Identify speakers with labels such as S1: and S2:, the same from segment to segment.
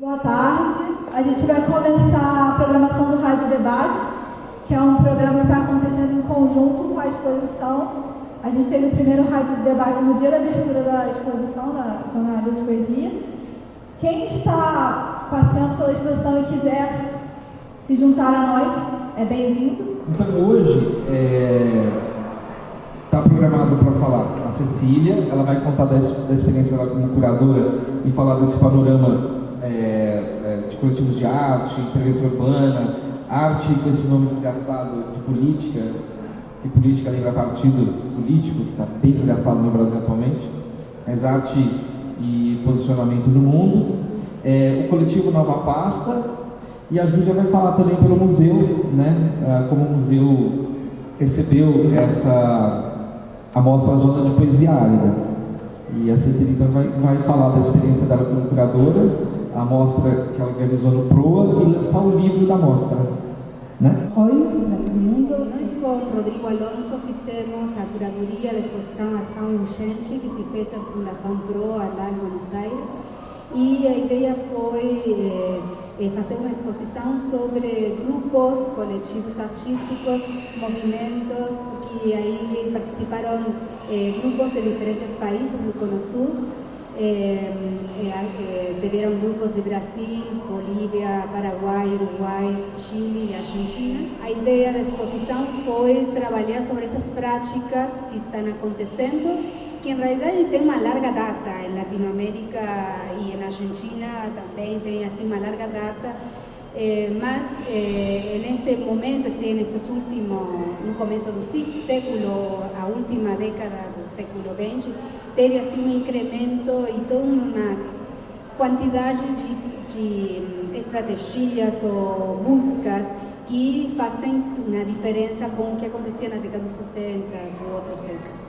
S1: Boa tarde. A gente vai começar a programação do Rádio Debate, que é um programa que está acontecendo em conjunto com a exposição. A gente teve o primeiro Rádio Debate no dia da abertura da exposição, da Zona Livre de Poesia. Quem está passeando pela exposição e quiser se juntar a nós, é bem-vindo.
S2: Então hoje está programado para falar a Cecília. Ela vai contar da experiência dela como curadora e falar desse panorama de coletivos de arte, intervenção urbana, arte com esse nome desgastado de política, que política lembra partido político, que está bem desgastado no Brasil atualmente, mas arte e posicionamento no mundo. O coletivo Nova Pasta, e a Júlia vai falar também pelo museu, né? Como o museu recebeu essa amostra Zona de Poesia Árida. E a Cecília então vai falar da experiência dela como curadora, a mostra que ela organizou no PROA e lançar o livro da mostra, né?
S3: Oi, para todo mundo. Nós com Rodrigo Alonso fizemos a curadoria da exposição Ação Urgente, que se fez na Fundação PROA lá em Buenos Aires. E a ideia foi fazer uma exposição sobre grupos, coletivos artísticos, movimentos, que aí participaram grupos de diferentes países do Cono Sul. Tiveram grupos de Brasil, Bolívia, Paraguai, Uruguai, Chile e Argentina. A ideia da exposição foi trabalhar sobre essas práticas que estão acontecendo, que em realidade tem uma larga data em Latinoamérica e na Argentina também tem assim uma larga data, mas nesse momento, nestes últimos, no começo do século, a última década do século XX, teve assim um incremento e toda uma quantidade de estratégias ou buscas que fazem uma diferença com o que acontecia na década dos 60 ou outras décadas.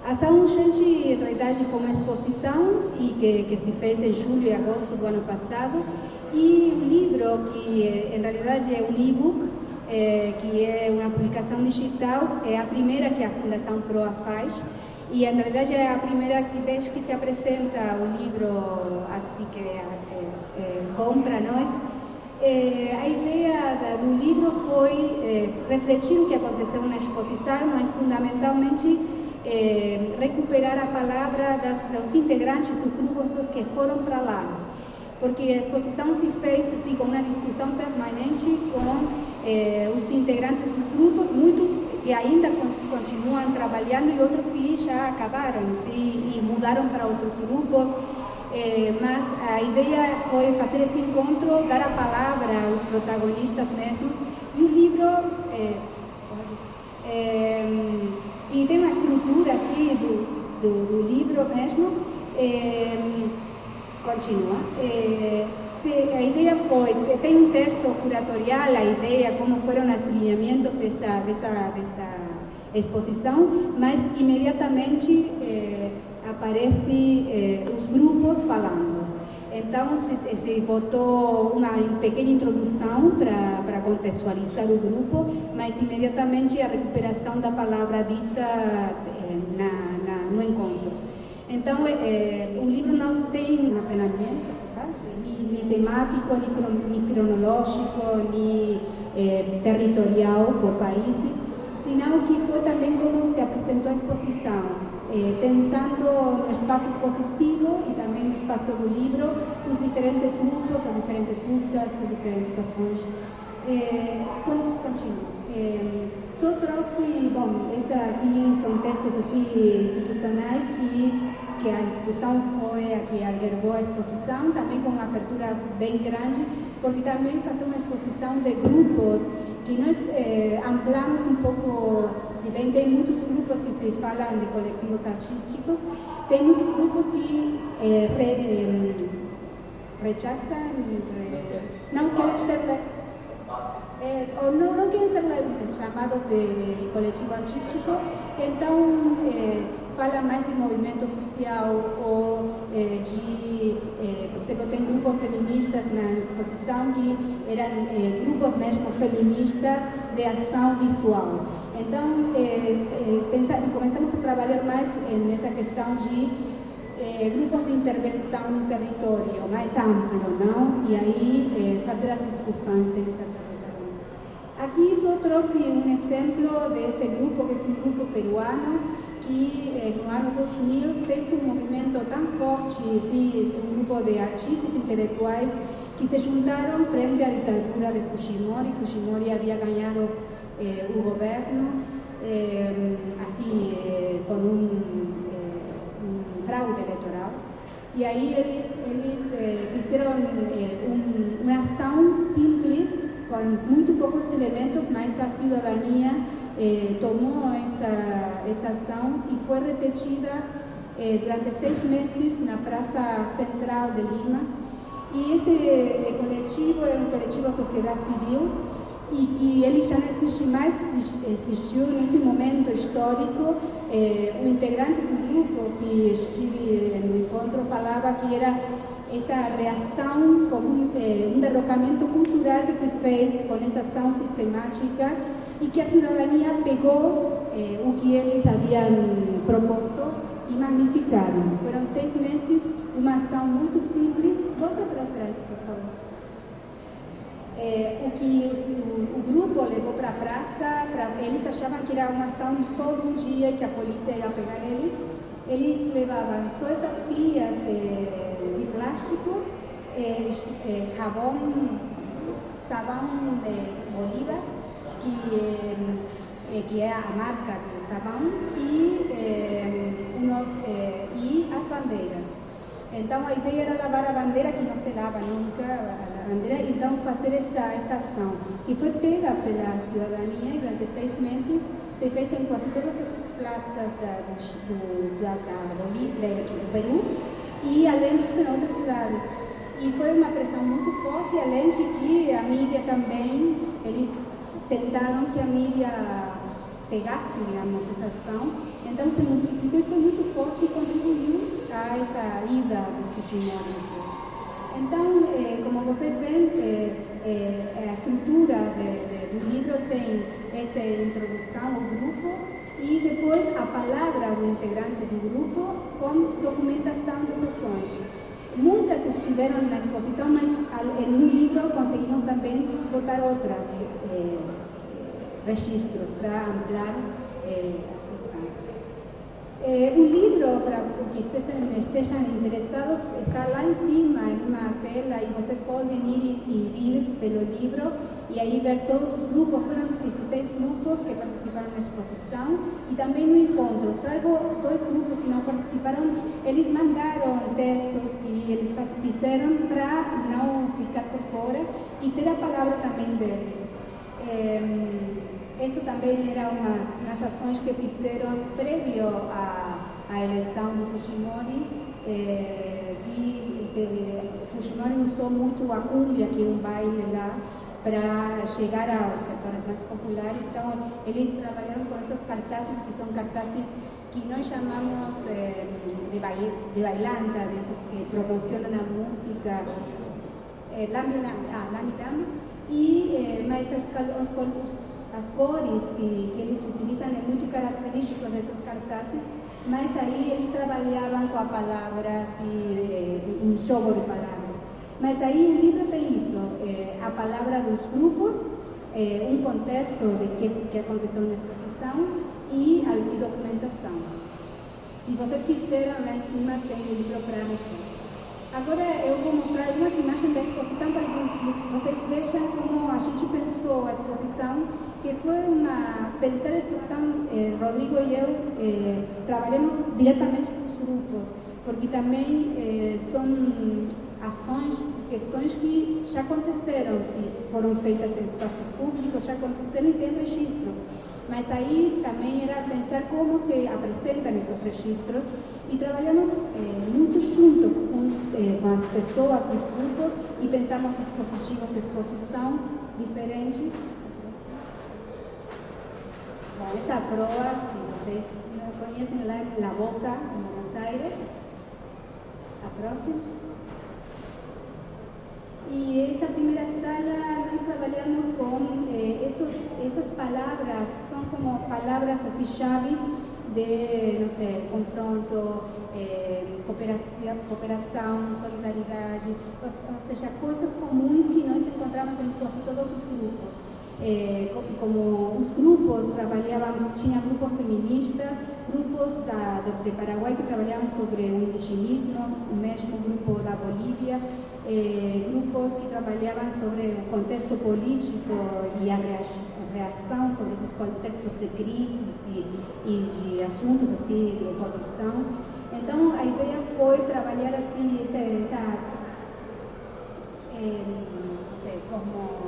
S3: A Ação Urgente, em realidade, foi uma exposição que se fez em julho e agosto do ano passado, e o livro, que em realidade é um e-book, que é uma publicação digital, é a primeira que a Fundação PROA faz, e em realidade é a primeira vez que se apresenta o livro, assim que bom para nós. A ideia do livro foi refletir o que aconteceu na exposição, mas fundamentalmente recuperar a palavra dos integrantes do grupo que foram para lá, porque a exposição se fez assim, com uma discussão permanente com os integrantes dos grupos, muitos que ainda continuam trabalhando e outros que já acabaram e mudaram para outros grupos, mas a ideia foi fazer esse encontro, dar a palavra aos protagonistas mesmos, e o livro e tem uma estrutura assim do livro mesmo. Continua. A ideia foi, tem um texto curatorial, a ideia, como foram os alinhamentos dessa exposição, mas imediatamente aparece os grupos falando. Então se botou uma pequena introdução para contextualizar o grupo, mas imediatamente a recuperação da palavra dita no encontro. Então o livro não tem um apenamento, nem temático, nem cronológico, nem territorial por países, senão que foi também como se apresentou a exposição. Pensando no espaço expositivo e também no espaço do livro, os diferentes grupos, as diferentes buscas, as diferentes ações. Continuo. Só trouxe, bom, essa aqui são textos assim, institucionais que a instituição foi a que albergou a exposição, também com uma abertura bem grande, porque também fazer uma exposição de grupos que nós ampliamos um pouco, se bem tem muitos grupos que se falam de coletivos artísticos, tem muitos grupos que rechaçam, não querem ser ou não querem ser chamados de coletivo artístico, então fala mais de movimento social ou por exemplo, tem grupos feministas na exposição que eram grupos mesmo feministas de ação visual. Então, começamos a trabalhar mais nessa questão de grupos de intervenção no território, mais amplo, não? E aí fazer as discussões em Santa Catarina. Aqui só trouxe um exemplo desse grupo, que é um grupo peruano, que no ano 2000 fez um movimento tão forte, assim, um grupo de artistas intelectuais que se juntaram frente à ditadura de Fujimori. Fujimori havia ganhado o governo, assim, com um fraude eleitoral. E aí eles fizeram uma ação simples, com muito poucos elementos, mas a cidadania tomou essa ação e foi repetida durante 6 meses na Praça Central de Lima. E esse coletivo é um coletivo sociedade civil e que ele já não existe mais, existiu nesse momento histórico. O integrante do grupo que estive no encontro falava que era essa reação como um derrocamento cultural que se fez com essa ação sistemática e que a cidadania pegou o que eles haviam proposto e magnificaram. Foram 6 meses, uma ação muito simples. Volta para trás, por favor. O que o grupo levou para a praça, eles achavam que era uma ação só de um dia e que a polícia ia pegar eles. Eles levavam só essas pias de plástico, sabão de Bolívar, que é a marca do sabão, e as bandeiras. Então a ideia era lavar a bandeira, que não se lava nunca a bandeira, então fazer essa ação, que foi pega pela cidadania e durante 6 meses se fez em quase todas as praças do Peru e além disso em outras cidades. E foi uma pressão muito forte, além de que a mídia também, eles tentaram que a mídia pegasse, digamos, essa ação. Então se multiplicou e foi muito forte e contribuiu a essa ida do Fujimori. Então, como vocês veem, a estrutura do livro tem essa introdução ao grupo e depois a palavra do integrante do grupo com documentação das ações. Muitas estiveram na exposição, mas no livro conseguimos também botar outras registros para ampliar o livro, para que estejam interessados, está lá em cima, em uma tela, e vocês podem ir e vir pelo livro e aí ver todos os grupos. Foram 16 grupos que participaram na exposição e também no encontro, salvo 2 grupos que não participaram. Eles mandaram textos que eles fizeram para não ficar por fora e ter a palavra também deles. Isso também era umas ações que fizeram prévio à eleição do Fujimori, Fujimori usou muito a cumbia, que é um baile lá, para chegar aos setores mais populares. Então, eles trabalharam com esses cartazes, que são cartazes que nós chamamos de bailanta, desses que promocionam a música, lami-lami, mas as cores que eles utilizam é muito característico desses cartazes, mas aí eles trabalhavam com a palavra, assim, um jogo de palavras. Mas aí o livro tem isso, a palavra dos grupos, um contexto de que aconteceu na exposição e documentação. Se vocês quiserem, lá em cima tem o livro para mexer. Agora eu vou mostrar algumas imagens da exposição para que vocês vejam como a gente pensou a exposição, que foi pensar a exposição, Rodrigo e eu trabalhamos diretamente com os grupos, porque também são ações, questões que já aconteceram, se foram feitas em espaços públicos, já aconteceram e tem registros. Mas aí também era pensar como se apresentam esses registros e trabalhamos muito junto com as pessoas, os grupos, e pensamos dispositivos de exposição diferentes. Bom, essa proa, se vocês não conhecem, lá em La Boca, em Buenos Aires. A próxima. E essa primeira sala nós trabalhamos com essas palavras, são como palavras assim chaves de, não sei, confronto, cooperação, solidariedade, ou seja, coisas comuns que nós encontramos em quase todos os grupos. Como os grupos trabalhavam, tinha grupos feministas, grupos de Paraguai que trabalhavam sobre o indigenismo, o mesmo grupo da Bolívia, grupos que trabalhavam sobre o contexto político e a reação sobre esses contextos de crises e de assuntos assim, de corrupção. Então a ideia foi trabalhar assim, como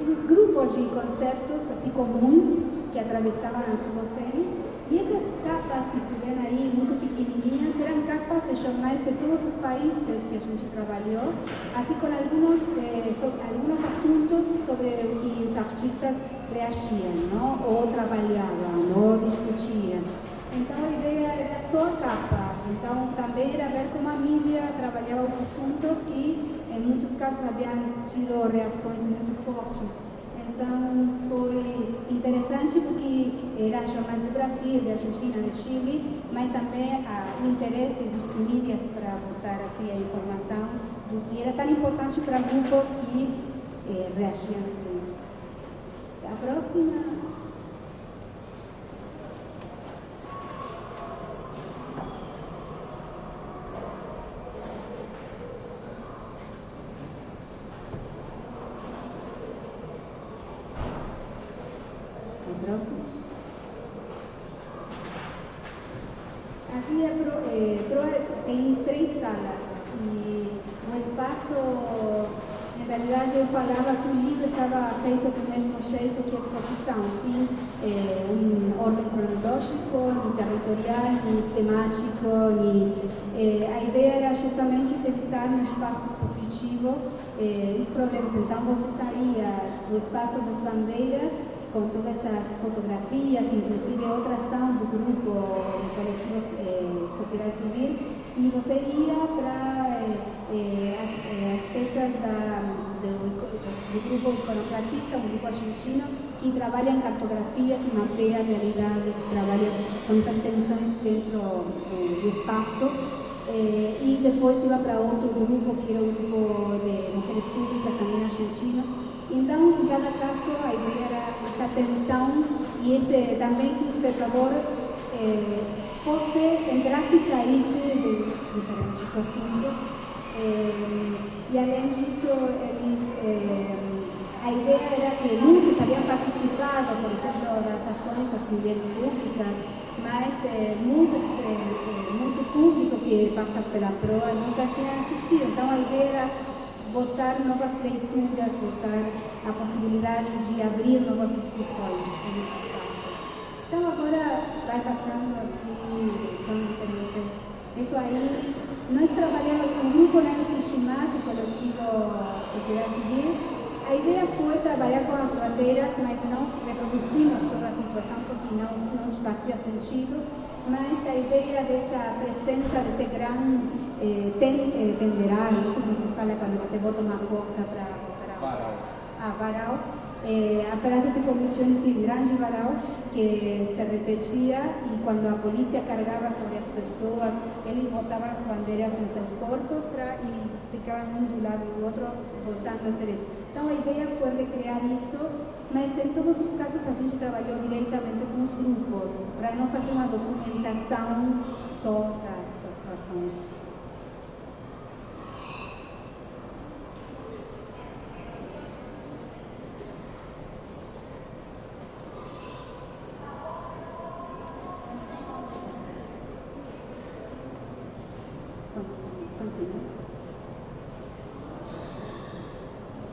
S3: um grupo de conceitos assim comuns que atravessavam todos eles, e essas capas que se vêem aí muito pequenininhas eram capas de jornais de todos os países que a gente trabalhou, assim com alguns assuntos sobre o que os artistas reagiam, não? Ou trabalhavam, ou discutiam. Então a ideia era só a capa, então também era ver como a mídia trabalhava os assuntos que em muitos casos haviam tido reações muito fortes. Então foi interessante porque eram jornais do Brasil, da Argentina, do Chile, mas também o interesse dos mídias para botar assim, a informação do que era tão importante para grupos que reagiam a isso. A próxima. Aqui tem 3 salas e o espaço, em realidade eu falava que o livro estava feito do mesmo jeito que a exposição, sim, um ordem cronológico, nem territorial, nem temático, a ideia era justamente utilizar um espaço expositivo os problemas. Então você saía do espaço das bandeiras com todas essas fotografias, inclusive outra ação do grupo de coletivos sociedade civil, e você ia para as peças do grupo iconoclastista, um grupo argentino, que trabalha em cartografias e mapeia realidades, trabalha com essas tensões dentro do espaço. E depois ia para outro grupo, que era o grupo de mulheres públicas, também argentino. Então, em cada caso, a ideia era essa tensão e também que o espectador entrasse e saísse dos diferentes assuntos. E, além disso, a ideia era que muitos haviam participado, por exemplo, das ações das mulheres públicas, mas muito público que passa pela proa nunca tinha assistido. Então, a ideia era botar novas leituras, botar a possibilidade de abrir novas discussões nesse espaço. Então agora vai passando assim, são diferentes. Isso aí, nós trabalhamos com o grupo, não existe mais, o coletivo Sociedade Civil. A ideia foi trabalhar com as bandeiras, mas não reproduzimos toda a situação porque não nos fazia sentido. Mas a ideia dessa presença, desse grande tenderal, isso que se fala quando você bota uma corda para varal, a praça se convirtiu nesse grande varal que se repetia, e quando a polícia carregava sobre as pessoas, eles botavam as bandeiras em seus corpos e ficavam um do lado do outro, voltando a ser isso. Então a ideia foi recriar isso, mas em todos os casos a gente trabalhou diretamente com os grupos, para não fazer uma documentação só das ações.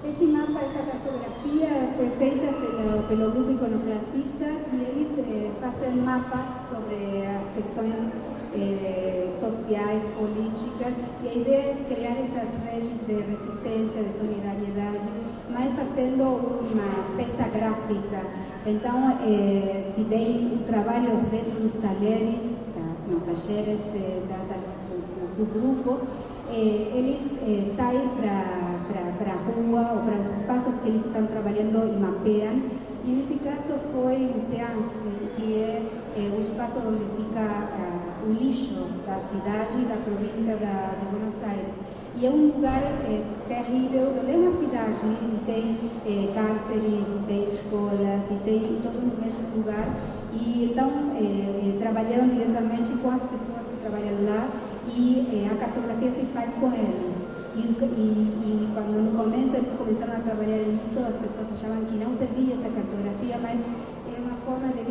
S3: Esse mapa, essa cartografia foi feita pelo grupo iconoclastista, e eles fazem mapas sobre as questões sociais, políticas, e a ideia é criar essas redes de resistência, de solidariedade, mas fazendo uma peça gráfica. Então, se vê o trabalho dentro dos talheres, tacheres do grupo, eles saem para a rua ou para os espaços que eles estão trabalhando e mapeiam, E nesse caso foi o SEANSE, que é o espaço onde fica o lixo da cidade e da província de Buenos Aires. E é um lugar terrível, onde é uma cidade, e tem cárceres, e tem escolas, e tem tudo no mesmo lugar. E então trabalharam diretamente com as pessoas que trabalham lá e a cartografia se faz com eles. E quando no começo eles começaram a trabalhar nisso, as pessoas achavam que não servia essa cartografia, mas é uma forma de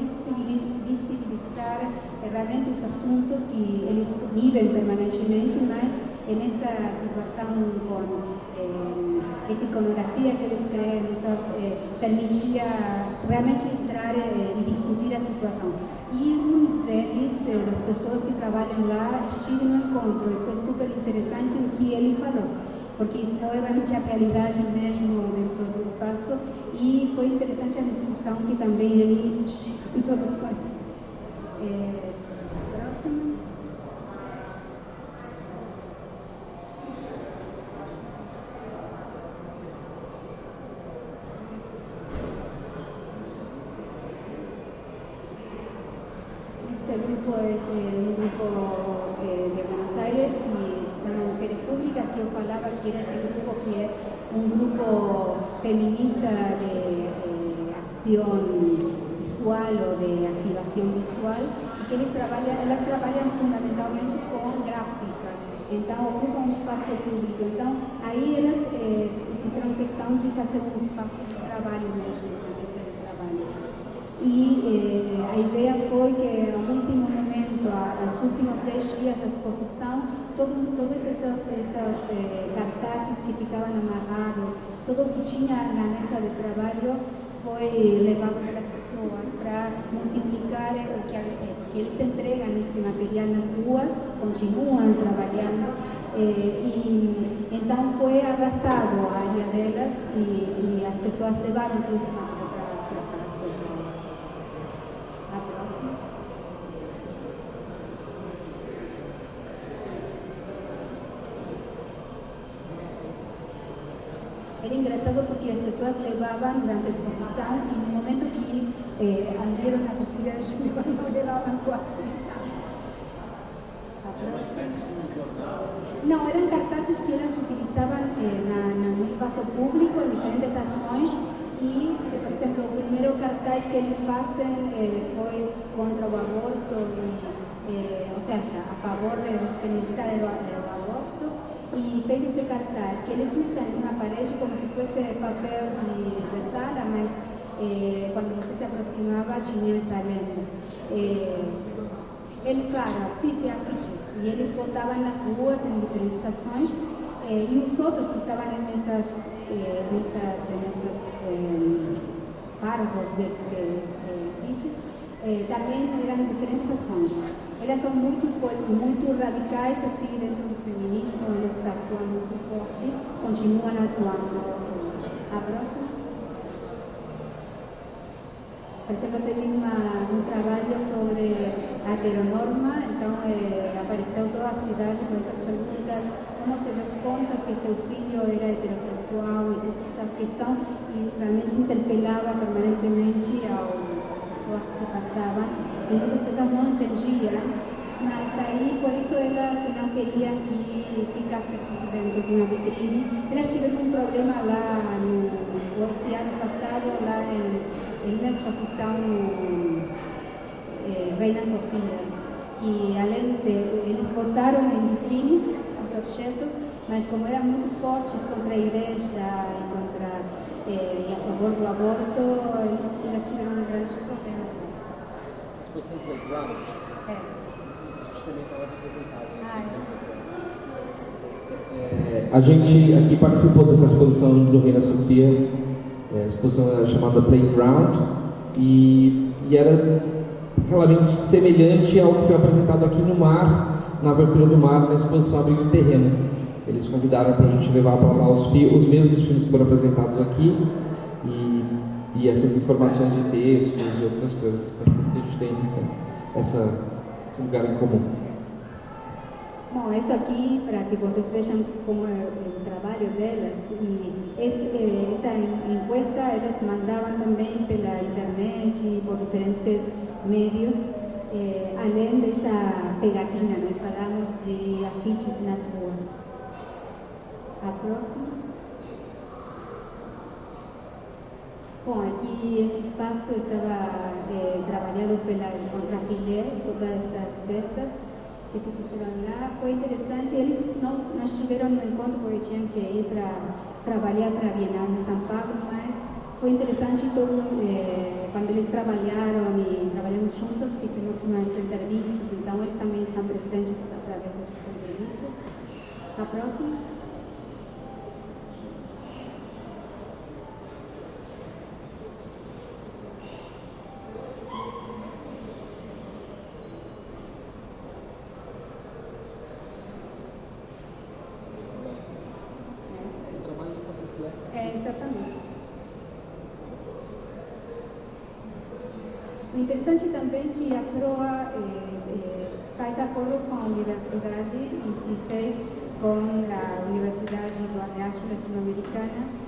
S3: visibilizar realmente os assuntos que eles vivem permanentemente, mas nessa situação com essa iconografia que eles criam, permitia realmente entrar e discutir a situação. E um deles, das pessoas que trabalham lá, estive no encontro e foi super interessante o que ele falou, porque foi realmente a realidade mesmo dentro do espaço e foi interessante a discussão que também ele em todos nós. Próximo. Esse grupo é um grupo de Buenos Aires que se chama Mujeres Públicas, que eu falava que era esse grupo que é um grupo feminista de ação visual ou de ativação visual e que elas trabalham fundamentalmente com gráfica, então ocupam um espaço público. Então aí elas fizeram questão de fazer um espaço de trabalho mesmo, uma mesa de trabalho. E a ideia foi que, no último momento, os últimos 10 dias da exposição, todos esses cartazes que ficavam amarrados, tudo o que tinha na mesa de trabalho foi levado pelas pessoas para multiplicar o que eles entregam esse material nas ruas, continuam trabalhando. E então foi arrasado a área delas e as pessoas levaram tudo isso para as casas. A próxima. Era engraçado porque as pessoas levavam durante a exposição e no momento que abriram a possibilidade de levar, não levavam quase nada. Não, eram cartazes que elas utilizavam no espaço público, em diferentes ações. E, por exemplo, o primeiro cartaz que eles fazem foi contra o aborto, ou seja, a favor de despenalizar o aborto. E fez esse cartaz que eles usam na parede como se fosse papel de sala, mas quando você se aproximava tinha essa lenda. Eles, claro, sim, afiches, e eles botavam nas ruas em diferentes ações, e os outros que estavam nessas fardos de afiches também eram diferentes ações. Elas são muito radicais assim dentro do feminismo, elas atuam muito fortes, continuam atuando. A próxima. Por exemplo, teve um trabalho sobre a heteronorma, então apareceu toda a cidade com essas perguntas, como se deu conta que seu filho era heterossexual e toda essa questão, e realmente interpelava permanentemente as pessoas que passavam, e muitas pessoas não entendiam, mas aí por isso elas não queriam que ficasse tudo dentro de uma vitrine. Elas tiveram um problema lá esse ano passado, lá em uma exposição Reina Sofia, e além de eles botaram em vitrines os objetos, mas como eram muito fortes contra a igreja e a favor do aborto, elas tiveram grandes problemas.
S4: A exposição Playground? A gente também estava representado.
S2: A gente aqui participou dessa exposição do Reina Sofia. A exposição era chamada Playground e era realmente semelhante ao que foi apresentado aqui no mar, na abertura do mar, na exposição Abrigo Terreno. Eles convidaram para a gente levar para lá os mesmos filmes que foram apresentados aqui e essas informações de textos e outras coisas. Então, a gente tem esse lugar em comum.
S3: Bom, isso aqui, para que vocês vejam como é o trabalho delas, e Essa encuesta eles mandavam também pela internet e por diferentes meios, além dessa pegatina, nós falamos de afiches nas ruas. A próxima. Bom, aqui esse espaço estava trabalhado pela Contrafilé, todas as festas que se fizeram lá. Foi interessante, eles não estiveram no encontro porque tinham que ir para trabalhar para a Bienal de São Paulo, mas foi interessante quando eles trabalharam e trabalhamos juntos, fizemos umas entrevistas, então eles também estão presentes através dessas entrevistas. A próxima. Exatamente. O interessante também é que a Proa faz acordos com a universidade e se fez com a Universidade do Arte Latino-Americana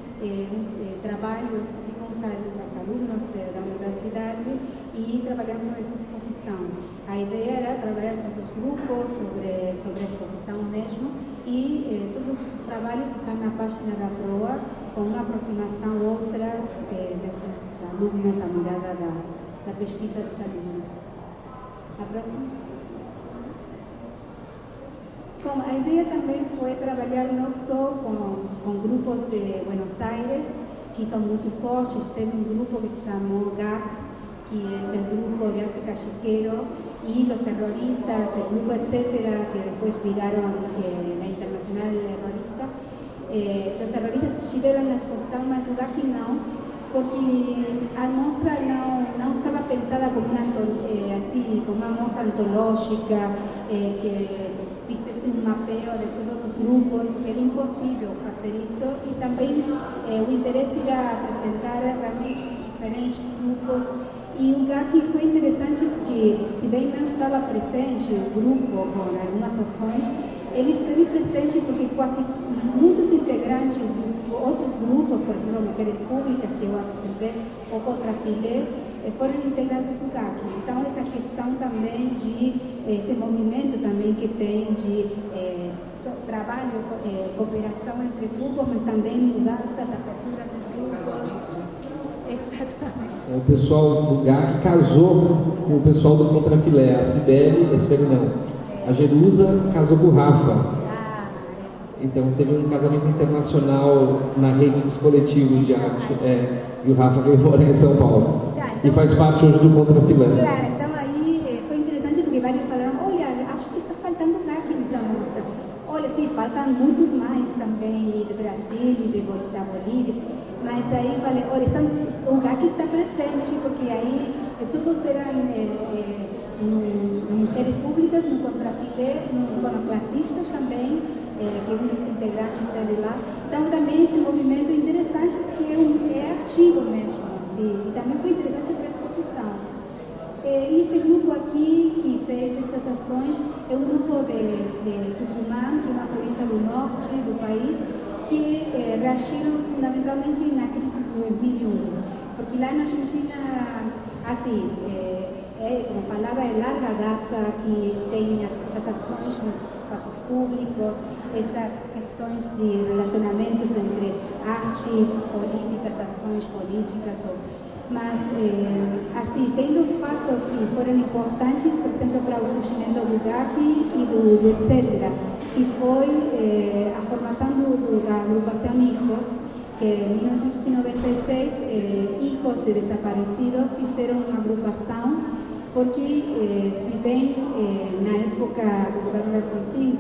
S3: trabalhos com os alunos da universidade e trabalhando sobre essa exposição. A ideia era trabalhar sobre os grupos, sobre a exposição mesmo, e todos os trabalhos estão na página da Proa, com uma aproximação outra desses alunos, a mirada da pesquisa dos alunos. A próxima. Bom, a ideia também foi trabalhar não só com grupos de Buenos Aires, que são muito fortes. Teve um grupo que se chamou GAC, que é o grupo de arte callejero, e os terroristas, o grupo etc., que depois viraram na Internacional Terrorista. Os terroristas estiveram na exposição, mas o GAC não, porque a mostra não estava pensada como uma mostra antológica, que fizesse um mapeio de todos os grupos, porque era impossível fazer isso, e também o interesse era apresentar realmente diferentes grupos. E o GAC foi interessante porque, se bem não estava presente o grupo com algumas ações, ele esteve presente porque quase muitos integrantes dos outros grupos, por exemplo, Mulheres Públicas, que eu apresentei, ou Contrafilé, foram integrantes do GAC. Então, essa questão também esse movimento também que tem de trabalho, cooperação entre grupos, mas também mudanças, aberturas entre grupos. Exatamente.
S2: O pessoal do GAC casou com o pessoal do Contrafilé, a Jerusa casou com o Rafa. Então teve um casamento internacional na rede dos coletivos de arte. E o Rafa veio morar em São Paulo. E faz parte hoje do Contrafilé.
S3: Claro, então aí foi interessante porque vários falaram, olha, acho que está faltando GAC nessa mostra. Olha, sim, faltam muitos mais também, do Brasil e da Bolívia. Mas aí falei, olha, o GAC está presente, porque aí todos eram mulheres públicas, no Contrafilé, iconoclastistas também, que um dos integrantes é de lá. Então também esse movimento é interessante porque é ativo mesmo, e também foi interessante para a exposição. Esse grupo aqui que fez essas ações é um grupo de Tucumã, que é uma província do norte do país, que reagiram fundamentalmente na crise de 2001, porque lá na Argentina, assim, como falava, é larga data que tem essas ações nos espaços públicos, essas questões de relacionamentos entre arte e políticas, ações políticas, mas, assim, tem dos fatos que foram importantes, por exemplo, para o surgimento do GAC e do etc., que foi a formação da agrupação HIJOS, que em 1996, hijos de desaparecidos fizeram uma agrupação, porque, se bem na época do governo de Alfonsín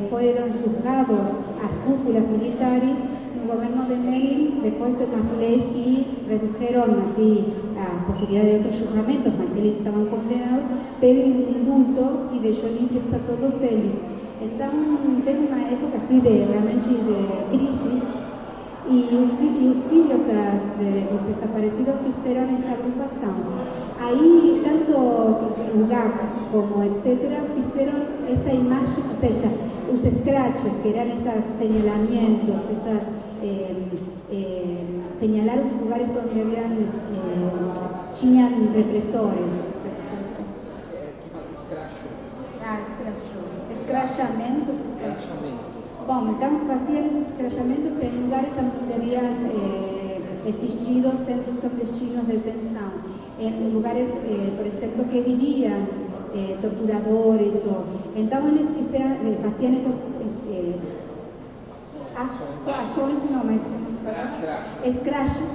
S3: foram julgados as cúpulas militares, no governo de Menem, depois de umas leis que reduziram assim, a possibilidade de outros julgamentos, mas eles estavam condenados, teve um indulto que deixou livres a todos eles. Então, teve uma época assim, realmente de crises, e os filhos dos desaparecidos fizeram essa agrupação. Aí, tanto o GAC como etc., fizeram essa imagem, ou seja, os scratches, que eram esses señalamientos, señalar os lugares onde tinham repressores. Escrachamentos. Bom, então se faziam esses escrachamentos em lugares onde haviam existido centros clandestinos de detenção, em lugares, por exemplo, que viviam torturadores. Então eles faziam essas ações, escrachos,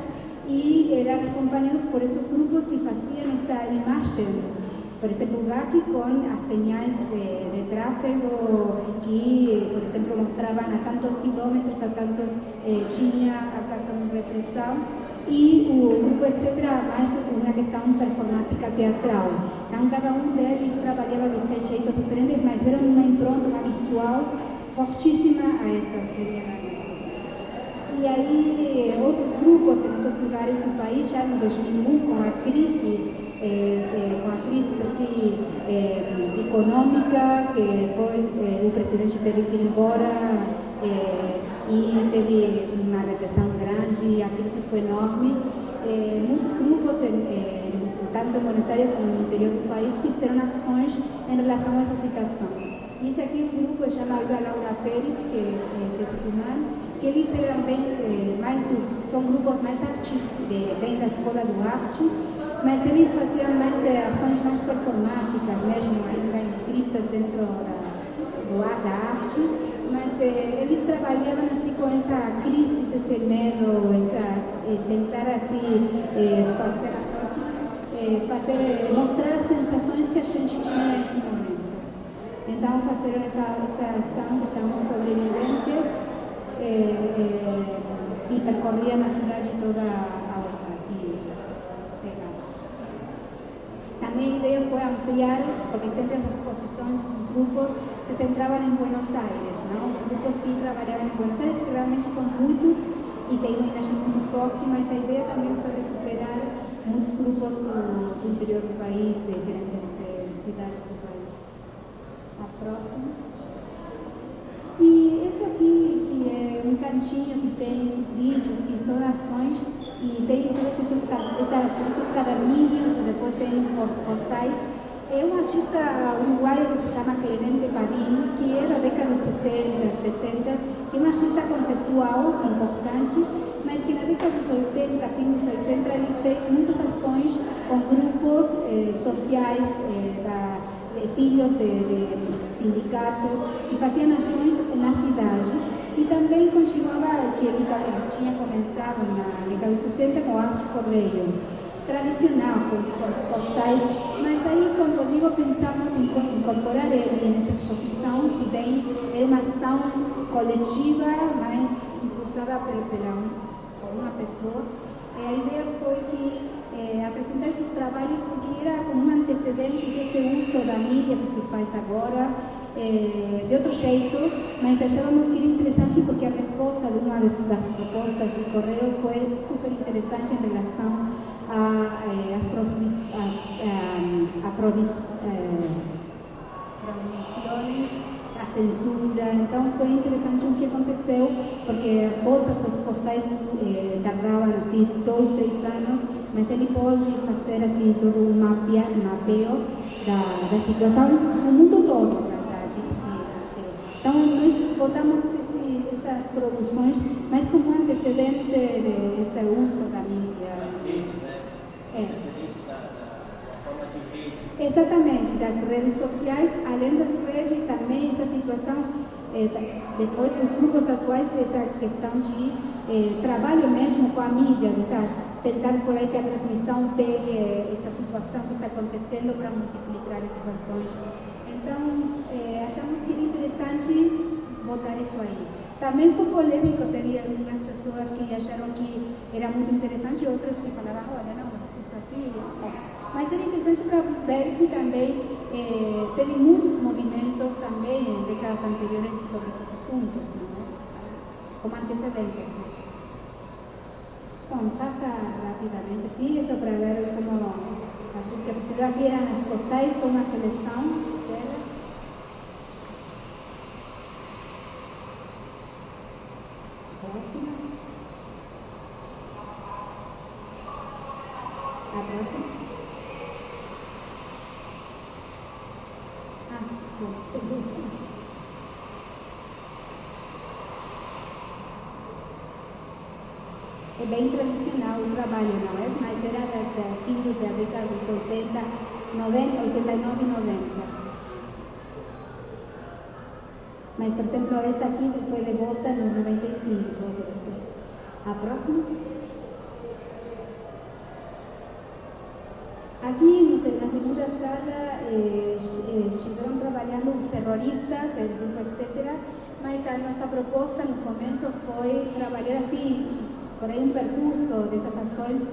S3: e eram acompanhados por estes grupos que faziam essa imagem. Por exemplo, o GAC com as señais de tráfego que, por exemplo, mostravam a tantos quilômetros, a tantos tinha a casa de repressão, e o grupo, etc., mais uma questão performática teatral. Então, cada um deles trabalhava de jeitos diferentes, mas deram uma impronta, uma visual fortíssima a essas señais. E aí, outros grupos em outros lugares do país, já em 2001, com a crise assim, econômica, que foi o presidente teve que ir embora e teve uma repressão grande, a crise foi enorme. Muitos grupos, tanto em Buenos Aires como no interior do país, fizeram ações em relação a essa situação. Isso aqui é um grupo chamado Laura Pérez, que é de Tucumán, que eles eram são grupos mais artísticos, bem da escola do arte, mas eles faziam mais ações mais performáticas mesmo, ainda inscritas dentro da arte, mas eles trabalhavam assim com essa crise, esse medo, tentar assim mostrar as sensações que a gente tinha nesse momento. Então fizeram essa ação que chamamos Sobreviventes, e percorriam a cidade toda assim, cegados. Também a ideia foi ampliar, porque sempre as exposições dos grupos se centravam em Buenos Aires, não? Os grupos que trabalhavam em Buenos Aires, que realmente são muitos e tem uma imagem muito forte, mas a ideia também foi recuperar muitos grupos do interior do país, de diferentes cidades do país. A próxima. E isso aqui, que é um cantinho que tem esses vídeos, que são ações, e tem todos esses caderninhos, e depois tem postais. É um artista uruguaio que se chama Clemente Padín, que é da década dos 60, 70, que é um artista conceptual importante, mas que na década dos 80, fim dos 80, ele fez muitas ações com grupos sociais, filhos de sindicatos, e faziam ações na cidade. E também continuava o que ele tinha começado na década dos 60 com arte correio tradicional, com os postais, mas aí, quando digo, pensamos em incorporar ele nessa exposição, se bem é uma ação coletiva, mais impulsada por uma pessoa. A ideia foi que apresentar esses trabalhos, porque era como um antecedente desse uso da mídia que se faz agora, de outro jeito, mas achávamos que era interessante porque a resposta de uma das propostas do Correio foi super interessante em relação às proibições, a censura. Então foi interessante o que aconteceu, porque as voltas das postais tardavam assim 2, 3 anos, mas ele pode fazer assim todo um mapeio da situação no mundo todo, na verdade. Então nós botamos essas produções mais como um antecedente desse uso da mídia. Exatamente, das redes sociais, além das redes, também essa situação, depois dos grupos atuais, dessa questão de trabalho mesmo com a mídia, tentar por aí que a transmissão pegue essa situação que está acontecendo para multiplicar essas ações. Então, achamos que era interessante botar isso aí. Também foi polêmico, teve algumas pessoas que acharam que era muito interessante, outras que falavam, olha, não, mas isso aqui... Mas era interessante para ver que também teve muitos movimentos também em décadas anteriores sobre esses assuntos, não? Como antecedentes. Bom, passa rapidamente assim, é só para ver como a gente percebeu. Aqui eram as postais, só uma seleção delas. próxima. A próxima. Bom, é bem tradicional o trabalho, não é? Mas era da fim da década dos 80, 90, 89 e 90. Mas, por exemplo, essa aqui foi de volta no 95. A próxima. Aqui, na segunda sala, estiveram trabalhando os terroristas, el grupo, etc. Mas a nossa proposta no começo foi trabalhar assim, por aí um percurso dessas ações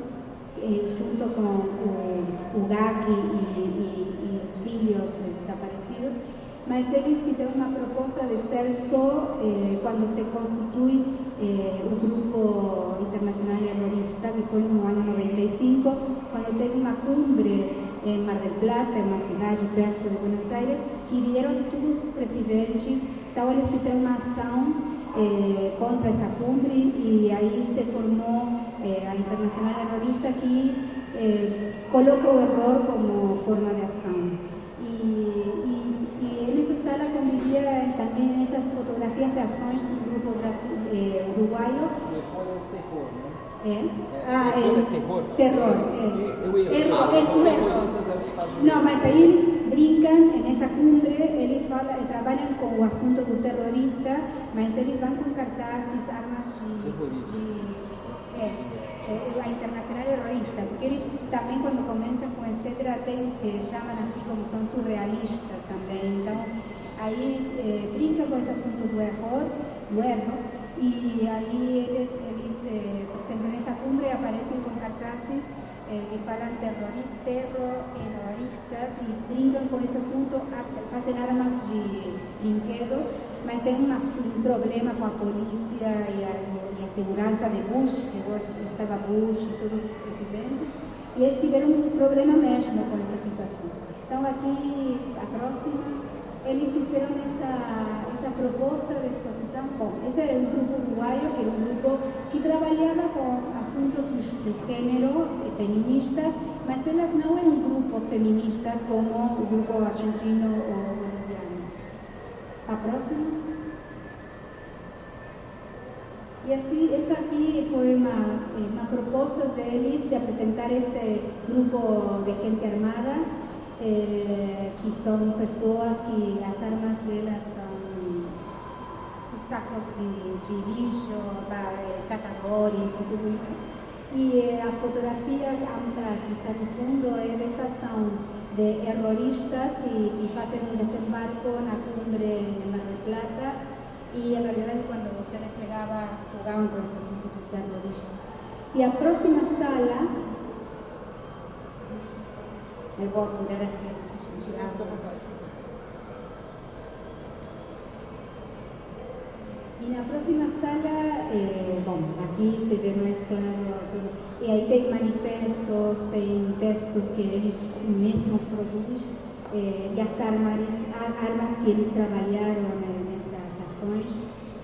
S3: junto com o GAC e os filhos desaparecidos. Mas eles fizeram uma proposta de ser só quando se constitui o grupo internacional terrorista, que foi no ano 95, quando teve uma cumbre em Mar del Plata, uma cidade perto de Buenos Aires, que vieram todos os presidentes, então eles fizeram uma ação contra essa cumbre e aí se formou a Internacional Terrorista, que coloca o erro como forma de ação. E nessa sala convivia também essas fotografias de ações do grupo uruguaio. Terror. Não, mas aí eles brincam nessa cumbre, eles trabalham com o assunto do terrorista, mas eles vão com cartazes, armas a Internacional Terrorista, porque eles também, quando começam com etc., se chamam assim como são surrealistas também. Então, aí brincam com esse assunto do erro, e aí eles, por exemplo, nessa cumbre aparecem com cartazes que falam terroristas e brincam com esse assunto, fazem armas de brinquedo, mas tem um problema com a polícia e a segurança de Bush, que estava Bush e todos os presidentes, e eles tiveram um problema mesmo com essa situação. Então aqui, a próxima, eles fizeram essa proposta de exposição. Bom, esse era um grupo uruguaio, que era um grupo que trabalhava com assuntos do gênero, feministas, mas elas não eram grupos feministas como o grupo argentino ou boliviano. A próxima. E assim, essa aqui foi uma proposta deles de apresentar esse grupo de gente armada, que são pessoas que as armas delas são os sacos de lixo, catadores e tudo isso. E a fotografia que está no fundo é dessa ação de terroristas que fazem um desembarco na cumbre de Mar del Plata. E, na realidade, quando você desplegava, jogavam com esse assunto do terrorismo. E a próxima sala, eu vou apurar assim, a gente abre. E na próxima sala, bom, aqui se vê mais claro tudo. E aí tem manifestos, tem textos que eles mesmos produzem, e as armas que eles trabalharam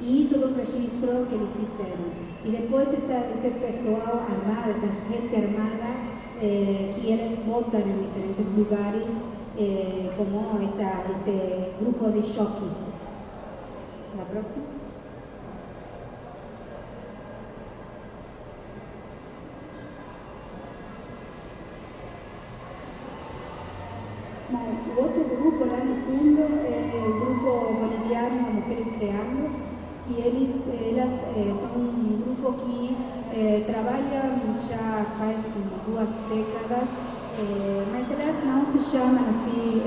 S3: e todo o registro que eles fizeram. E depois esse pessoal armado, essa gente armada, que eles votam em diferentes lugares, como esse grupo de choque. Na próxima. Bom, o outro grupo lá no fundo é o grupo boliviano Mulheres Creando, que elas são um grupo que trabalha já faz como 2 décadas, mas elas não se chamam assim,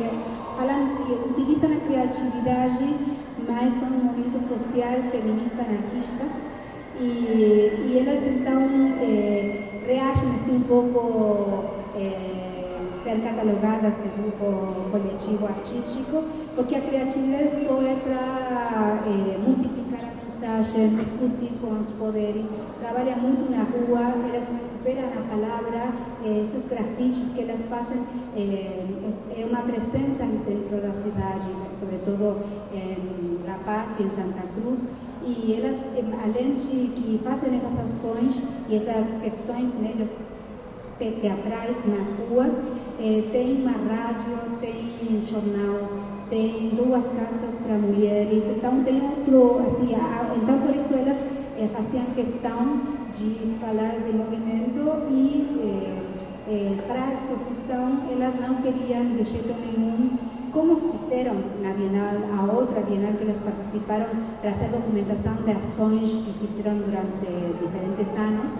S3: falam que utilizam a criatividade, mas são um movimento social, feminista, anarquista, e elas então reagem assim um pouco ser catalogadas de grupo coletivo artístico, porque a criatividade só é para multiplicar a mensagem, discutir com os poderes, trabalha muito na rua, elas recuperam a palavra, esses grafites que elas fazem, é uma presença dentro da cidade, sobretudo em La Paz e em Santa Cruz, E elas, além de que fazem essas ações e essas questões meio teatrais nas ruas, tem uma rádio, tem um jornal, tem 2 casas para mulheres, então tem outro, assim, então por isso elas faziam questão de falar de movimento e para a exposição elas não queriam de jeito nenhum, como fizeram na Bienal, a outra Bienal que elas participaram, trazer documentação de ações que fizeram durante diferentes anos,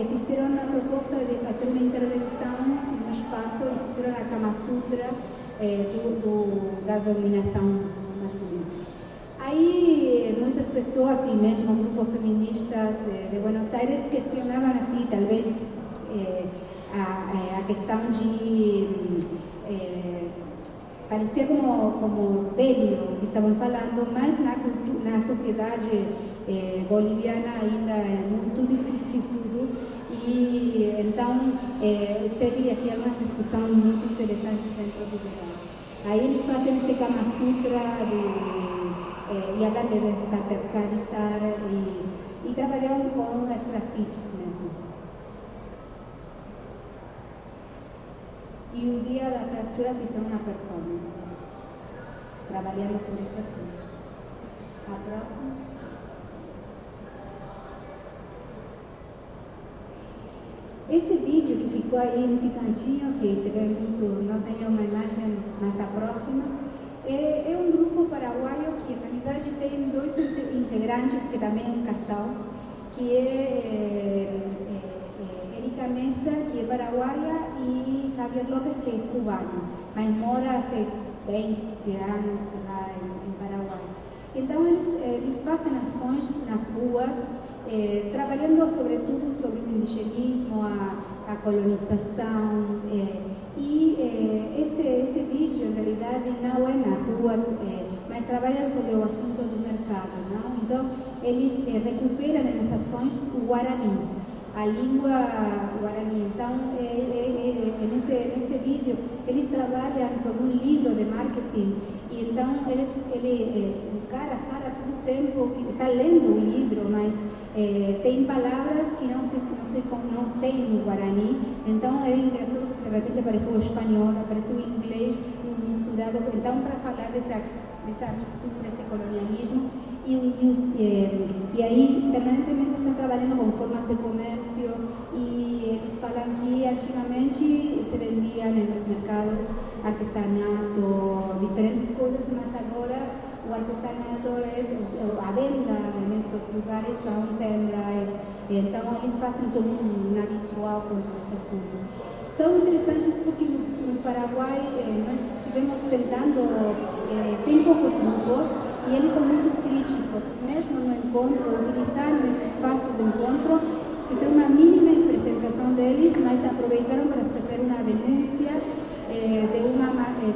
S3: fizeram a proposta de fazer uma intervenção no espaço e fizeram a Kama Sutra da dominação masculina. Aí muitas pessoas, e mesmo grupos feministas de Buenos Aires, questionavam assim, talvez, a questão de... parecia como velho que estavam falando, mas na sociedade boliviana ainda é muito difícil tudo, e então teve assim, algumas discussões muito interessantes dentro do debate. Aí eles fazem esse Kama Sutra e hablam de patriarcalizar e trabalham com as grafites mesmo. E o dia da abertura fizeram uma performance, trabalhando sobre esse assunto. A próxima. Esse vídeo que ficou aí nesse cantinho, que se vê muito, não tem uma imagem mais próxima, é um grupo paraguaio que, na realidade, tem 2 integrantes, que também é um casal, que é Erika Mesa, que é paraguaia, e Javier López, que é cubano, mas mora há 20 anos lá em Paraguai. Então, eles fazem ações nas ruas, trabalhando sobretudo sobre o indigenismo, a colonização, e esse vídeo, em realidade, não é nas ruas, mas trabalha sobre o assunto do mercado, não? Então, eles recuperam nas ações o Guarani, a língua Guarani. Então, nesse vídeo, eles trabalham sobre um livro de marketing, e então o cara fala todo o tempo que está lendo o livro, mas tem palavras que não tem no Guarani. Então, é engraçado porque de repente apareceu o espanhol, apareceu o inglês misturado. Então, para falar dessa mistura, desse colonialismo, e aí permanentemente estão trabalhando com formas de comércio, e eles falam que antigamente se vendiam nos mercados artesanato, diferentes coisas, mas agora o artesanato a venda nesses lugares são pendrive, então eles fazem todo uma visual com todo esse assunto. São interessantes porque no Paraguai nós estivemos tentando, tem poucos grupos, e eles são muito críticos, mesmo no encontro, utilizaram esse espaço do encontro, fizeram uma mínima apresentação deles, mas aproveitaram para fazer uma denúncia.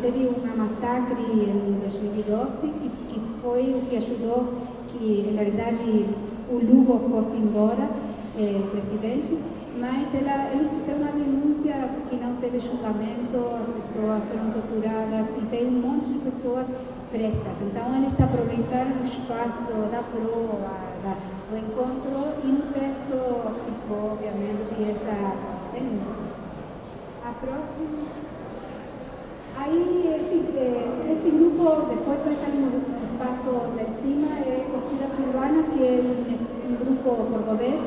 S3: Teve uma massacre em 2012, que foi o que ajudou que, na verdade, o Lugo fosse embora, o presidente, mas eles fizeram uma denúncia que não teve julgamento, as pessoas foram torturadas e tem um monte de pessoas presas. Então, eles aproveitaram o espaço da prova, do encontro, e no texto ficou, obviamente, essa denúncia. A próxima. Aí, esse grupo depois vai estar no espaço de cima, Costuras Urbanas, que é um grupo cordobês,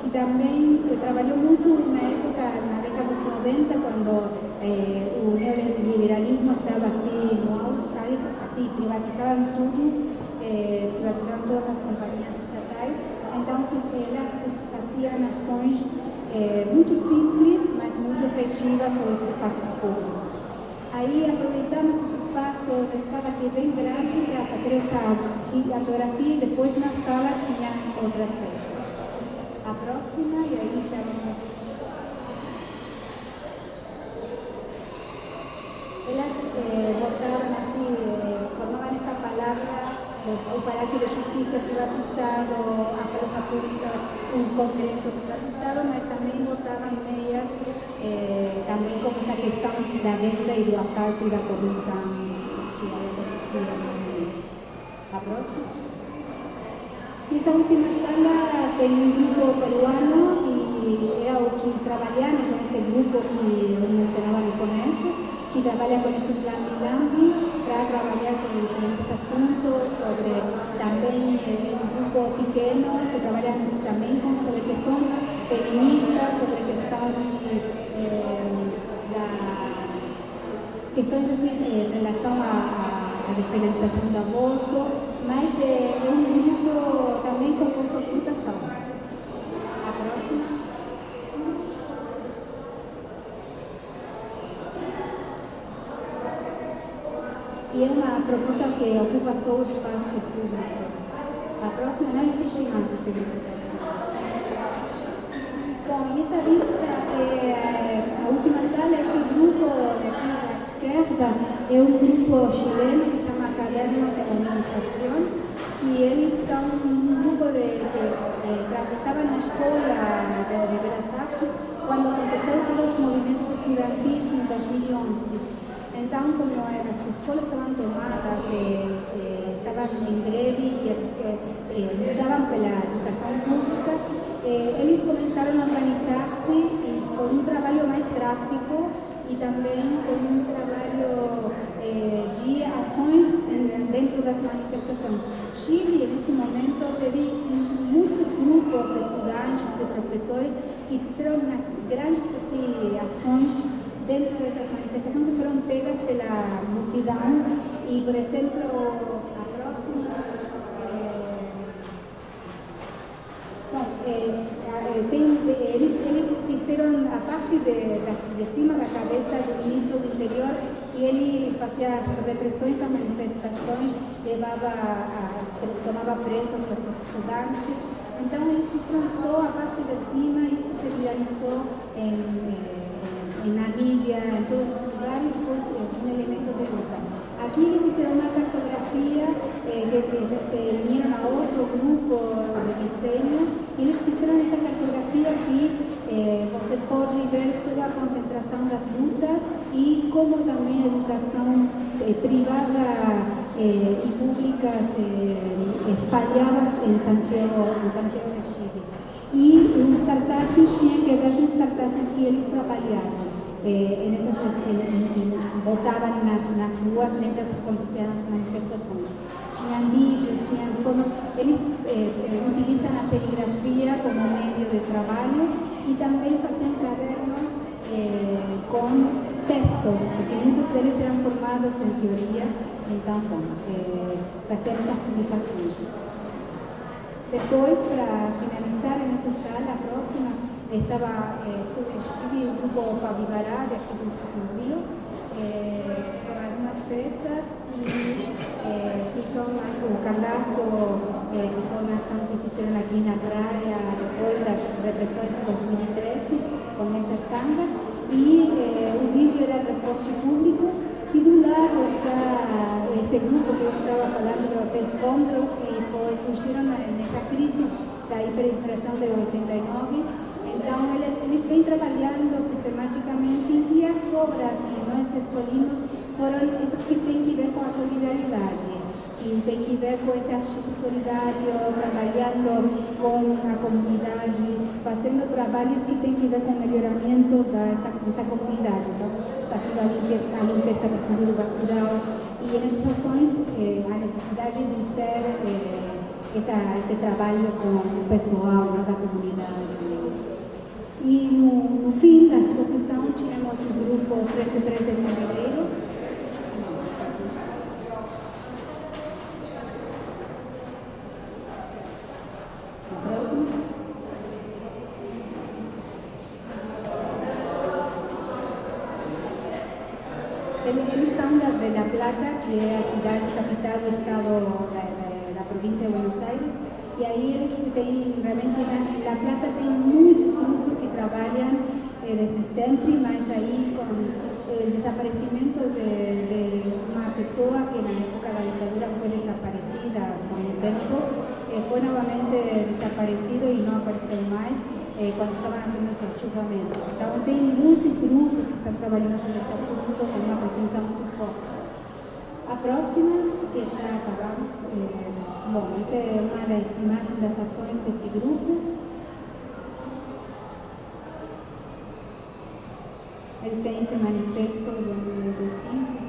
S3: que também trabalhou muito na época, na década dos 90, quando o neoliberalismo estava assim no auge, assim, privatizavam tudo, privatizavam todas as companhias estatais. Então, elas faziam ações muito simples, mas muito efetivas sobre esses espaços públicos. Aí aproveitamos esse espaço da escada que é bem grande para fazer essa fotografia, e depois na sala tinha outras peças. A próxima, e aí já vamos. Elas botaram assim, formavam essa palavra, o Palácio de Justiça privatizado, a Praça Pública, um Congresso privatizado, mas também botavam meias, também com essa questão da venda e do assalto e da corrupção que acontecia nesse momento. A próxima. E essa última sala tem um grupo peruano e é o que trabalhando com esse grupo que eu mencionava no começo, que trabalha com esses lambi-lambi para trabalhar sobre diferentes assuntos, sobre também um grupo pequeno que trabalha também sobre questões feministas, sobre questões assim, em relação à despenalização do aborto, mas é um grupo também composto por casal. A próxima. E é uma proposta que ocupa só o espaço público. A próxima não existe mais esse grupo. Bom, e essa vista, a última sala, esse grupo aqui à esquerda, é um grupo chileno que se chama Cadernos de Movilização, e eles são um grupo que estava na escola de Belas Artes quando aconteceu todos os movimentos estudantis em 2011. Então, como as escolas estavam tomadas, estavam em greve e lutavam pela educação pública, eles começaram a organizar-se com um trabalho mais gráfico e também com um trabalho de ações dentro das manifestações. Chile, nesse momento, teve muitos grupos de estudantes, de professores, que fizeram grandes ações dentro dessas manifestações que foram pegas pela multidão. E, por exemplo, a próxima... eles fizeram a parte de cima da cabeça do ministro do Interior, que ele fazia as repressões às manifestações, tomava presos a seus estudantes. Então, eles fizeram só a parte de cima e isso se viralizou na mídia, em todos os lugares, foi um elemento de luta. Aqui eles fizeram uma cartografia, que se uniram a outro grupo de desenho, e eles fizeram essa cartografia aqui. Você pode ver toda a concentração das lutas e como também a educação privada e pública se espalhava em Santiago de Chile. E os cartazes tinham que ver com os cartazes que eles trabalhavam. Botavam nas ruas metas que aconteciam nas manifestações. Tinham vídeos, tinham formas. Eles utilizam a serigrafia como meio de trabalho e também faziam cadernos com textos, porque muitos deles eram formados em teoria, então faziam essas publicações. Depois, para finalizar nessa sala, a próxima, estive o grupo Pavivará, aqui do Rio, com algumas peças e fizemos o cangaço, que foi uma ação que fizeram aqui na praia depois das repressões de 2013, com essas cangas, e o vídeo era transporte público, e do lado está esse grupo que eu estava falando dos escombros que surgiram nessa crise da hiperinflação de 89. Então, eles vêm trabalhando sistematicamente e as obras que nós escolhemos foram essas que têm que ver com a solidariedade, que tem que ver com esse artista solidário, trabalhando com a comunidade, fazendo trabalhos que têm que ver com o melhoramento dessa comunidade, então, fazendo a limpeza, por exemplo, do basural, e nessas ações a necessidade de ter esse trabalho com o pessoal da comunidade. E no fim da exposição tínhamos o grupo Frente 3 de Fevereiro. A próxima. Eles são de La Plata, que é a cidade capital do estado da província de Buenos Aires. E aí eles têm, realmente, em La Plata tem muitos grupos que trabalham desde sempre, mas aí com o desaparecimento de uma pessoa que na época da ditadura foi desaparecida com o tempo, foi novamente desaparecido e não apareceu mais quando estavam fazendo seus julgamentos. Então tem muitos grupos que estão trabalhando sobre esse assunto com uma presença muito forte. A próxima, que já acabamos, bom, essa é uma das imagens das ações desse grupo. Eles têm esse manifesto do ano 95.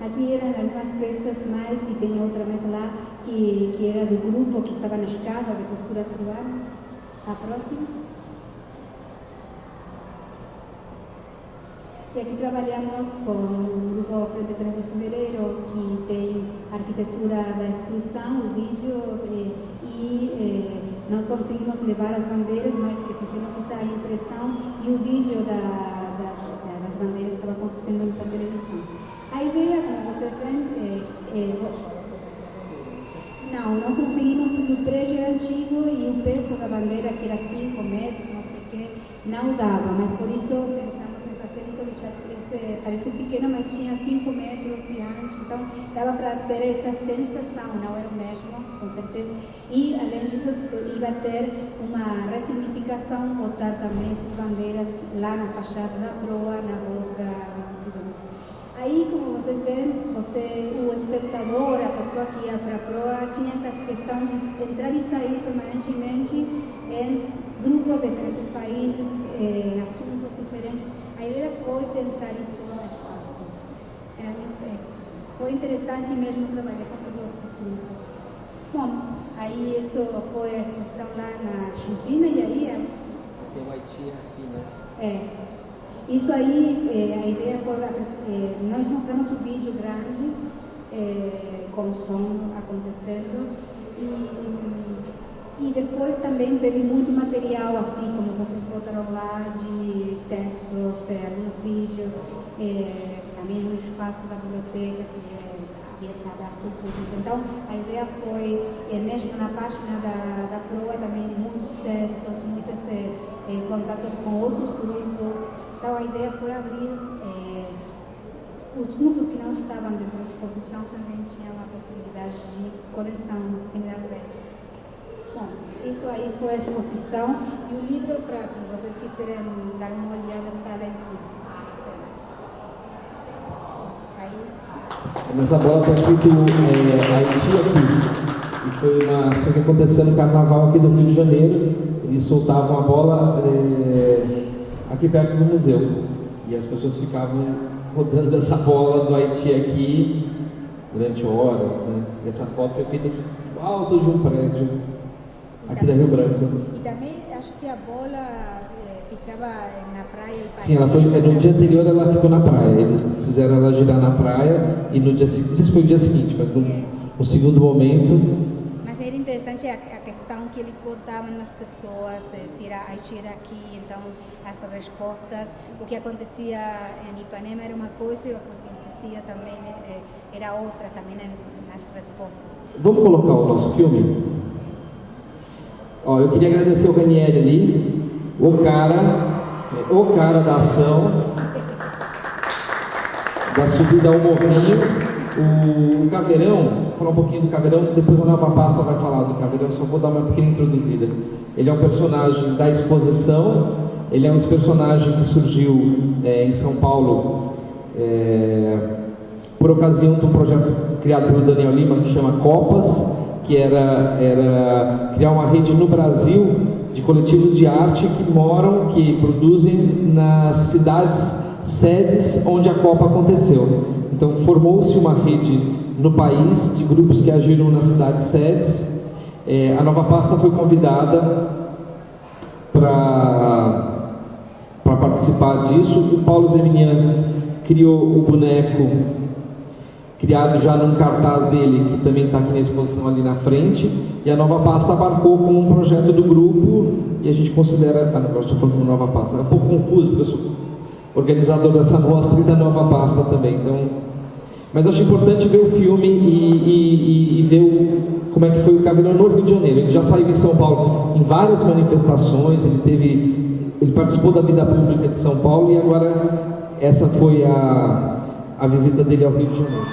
S3: Aqui eram algumas peças mais, e tem outra mesa lá, que era do grupo que estava na escada de costuras urbanas. A próxima. E aqui trabalhamos com o grupo Frente 3 de Fevereiro, que tem arquitetura da exposição, o vídeo, e não conseguimos levar as bandeiras, mas fizemos essa impressão e o vídeo das bandeiras estava acontecendo nessa televisão. A ideia, como vocês veem, não conseguimos porque o prédio é antigo e o peso da bandeira, que era 5 metros, não sei o que, não dava, mas por isso pensamos em fazer isso, que parece pequeno, mas tinha 5 metros de ancho, então dava para ter essa sensação, não era o mesmo, com certeza, e além disso ia ter uma ressignificação, botar também essas bandeiras lá na fachada da proa, na boca, Aí, como vocês veem, o espectador, a pessoa que ia para a proa, tinha essa questão de entrar e sair permanentemente em grupos de diferentes países, assuntos diferentes. A ideia foi pensar isso no espaço. Foi interessante mesmo trabalhar com todos os grupos. Bom, aí isso foi a exposição lá na Argentina e aí...
S4: Tem o Haiti aqui, né?
S3: Isso aí, a ideia foi, nós mostramos um vídeo grande, com o som acontecendo, e depois também teve muito material, assim, como vocês botaram lá, de textos, alguns vídeos, também no espaço da biblioteca, que é aberto ao público. Então, a ideia foi, mesmo na página da proa, também muitos textos, muitos contatos com outros grupos. Então, a ideia foi abrir, os grupos que não estavam dentro da exposição também tinham a possibilidade de conexão, criar redes. Bom, isso aí foi a exposição e o livro, para que vocês quiserem dar uma olhada, está lá em cima. Aí.
S2: Nessa bola está escrito Haiti aqui. E foi uma ação que aconteceu no carnaval aqui do Rio de Janeiro. Eles soltavam a bola aqui perto do museu, e as pessoas ficavam rodando essa bola do Haiti aqui durante horas, né? E essa foto foi feita de alto de um prédio aqui da Rio Branco.
S3: E também acho que a bola ficava na praia.
S2: Sim, ela foi, no dia anterior ela ficou na praia, eles fizeram ela girar na praia, e no dia seguinte, não sei se foi o dia seguinte, mas no segundo momento...
S3: Mas era interessante a questão que eles botavam nas pessoas, se era Haiti era aqui, então as respostas, o que acontecia em Ipanema era uma coisa e o que acontecia também era outra, também nas respostas.
S2: Vamos colocar o nosso filme? Ó, eu queria agradecer o Ranieri ali, o cara da ação, da subida ao morrinho. O Caveirão, vou falar um pouquinho do Caveirão, depois a Nova Pasta vai falar do Caveirão, só vou dar uma pequena introduzida. Ele é um personagem da exposição, ele é um personagem que surgiu em São Paulo por ocasião de um projeto criado pelo Daniel Lima, que chama Copas, que era criar uma rede no Brasil de coletivos de arte que produzem nas cidades sedes onde a Copa aconteceu. Então formou-se uma rede no país de grupos que agiram nas cidades sedes. A Nova Pasta foi convidada para participar disso. O Paulo Zeminian criou o boneco, criado já num cartaz dele, que também está aqui na exposição ali na frente, e a Nova Pasta abarcou como um projeto do grupo, e a gente considera... agora estou falando como Nova Pasta, é um pouco confuso, porque eu sou organizador dessa mostra e da Nova Pasta também, então... Mas eu acho importante ver o filme e ver como é que foi o Caveirão no Rio de Janeiro. Ele já saiu em São Paulo em várias manifestações, ele participou da vida pública de São Paulo, e agora essa foi a visita dele ao Rio de Janeiro.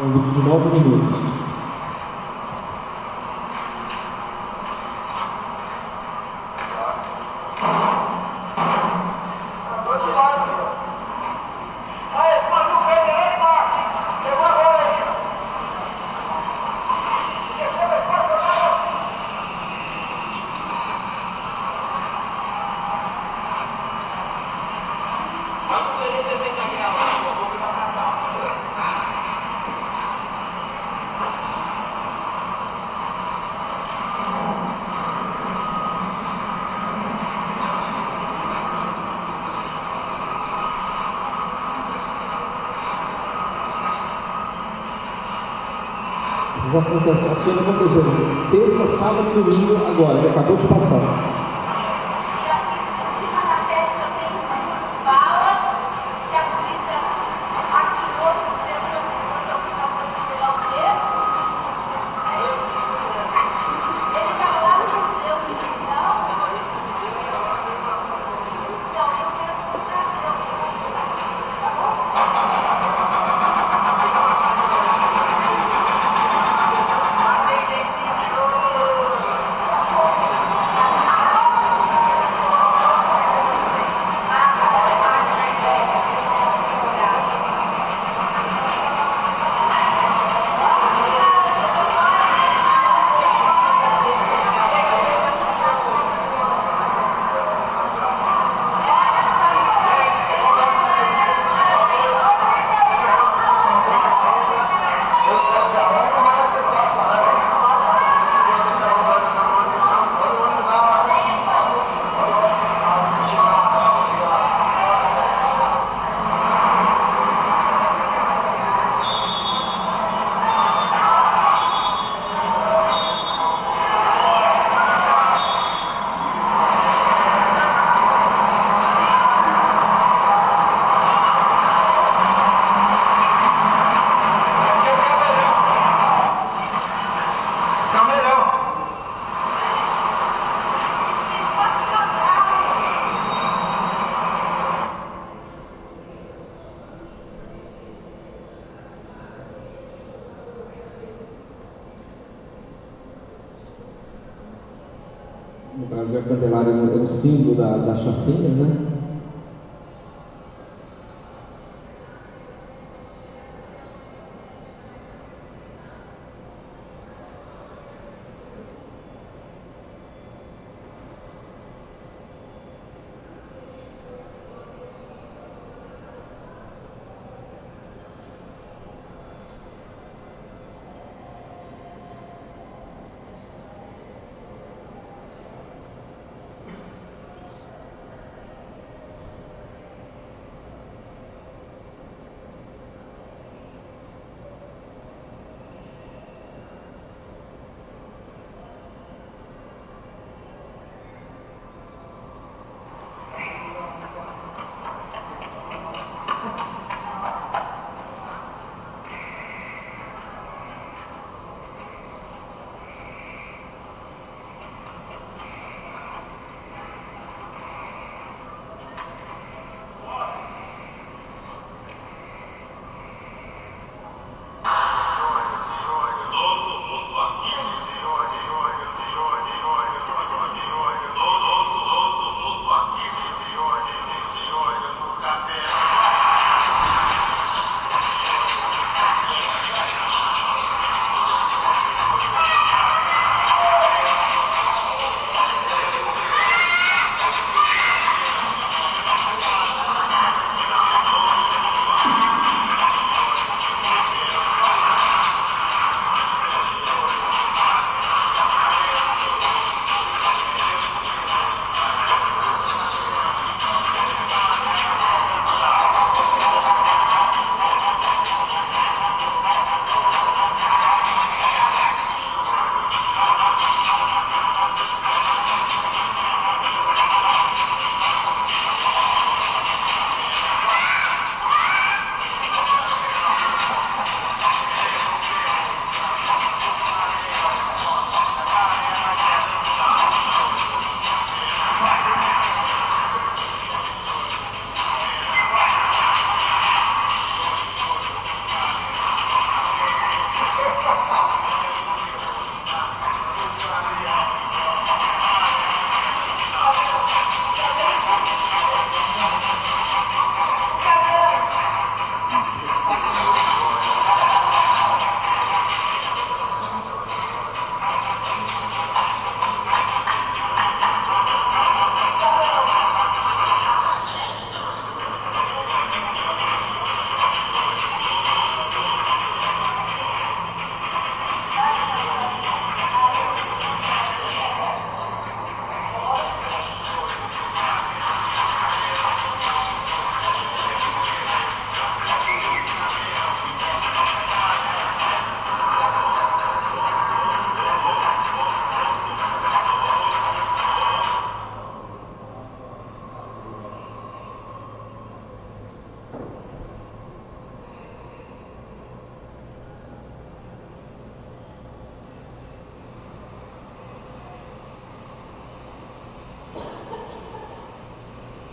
S2: um vídeo de 9 minutos. Essas ações aconteceram sexta, sábado e domingo agora, que acabou de passar. No Brasil, a Candelária é um símbolo da chacina, né?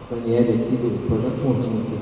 S4: Daniele aqui do Projeto Morrinho aqui.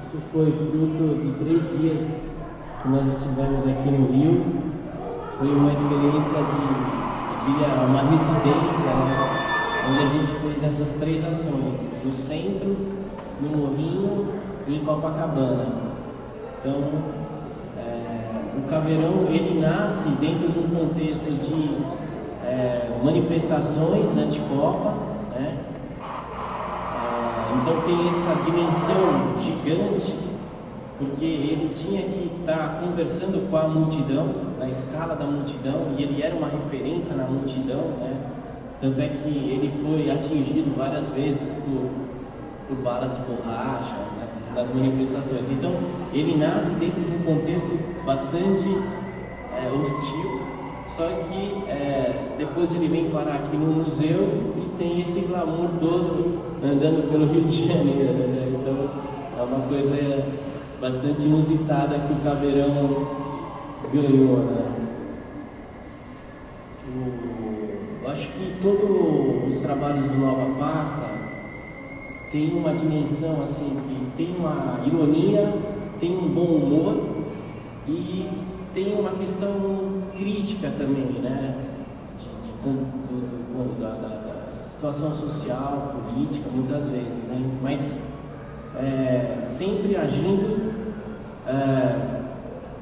S5: Isso foi fruto de 3 dias que nós estivemos aqui no Rio. Foi uma experiência uma residência, onde a gente fez essas 3 ações, no centro, no Morrinho e em Copacabana. Então, o Caveirão, ele nasce dentro de um contexto de manifestações anti-Copa, né? Então tem essa dimensão gigante, porque ele tinha que estar conversando com a multidão, na escala da multidão, e ele era uma referência na multidão, né? Tanto é que ele foi atingido várias vezes por balas de borracha nas manifestações. Então ele nasce dentro de um contexto bastante hostil, só que depois ele vem parar aqui no museu e tem esse glamour todo andando pelo Rio de Janeiro, né? Então é uma coisa bastante inusitada que o Caveirão ganhou, né? Eu acho que todos os trabalhos do Nova Pasta tem uma dimensão assim, que tem uma ironia, tem um bom humor e tem uma questão crítica também, né? Da situação social, política, muitas vezes, né? Mas sempre agindo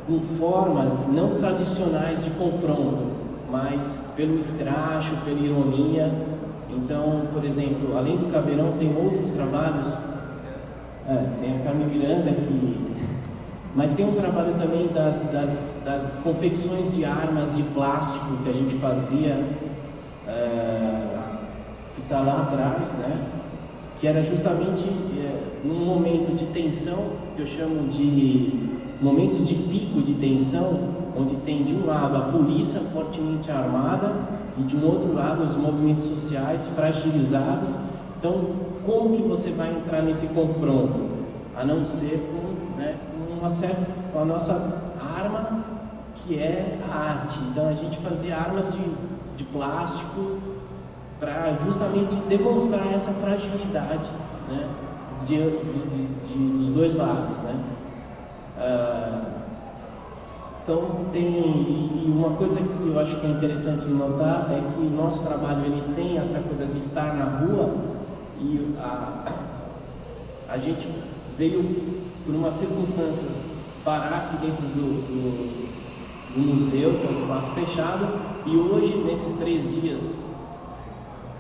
S5: com formas não tradicionais de confronto, mas pelo escracho, pela ironia, Então, por exemplo, além do Caveirão, tem outros trabalhos. Tem a Carmen Miranda aqui, mas tem um trabalho também das confecções de armas de plástico que a gente fazia, que está lá atrás, né? Que era justamente num momento de tensão, que eu chamo de momentos de pico de tensão, onde tem de um lado a polícia fortemente armada e de um outro lado os movimentos sociais fragilizados. Então, como que você vai entrar nesse confronto? A não ser com a nossa arma, que é a arte. Então, a gente fazia armas de plástico para justamente demonstrar essa fragilidade, né, dos dois lados, né? Então e uma coisa que eu acho que é interessante de notar é que o nosso trabalho ele tem essa coisa de estar na rua, e a gente veio por uma circunstância parar aqui dentro do museu, que é um espaço fechado, e hoje, nesses 3 dias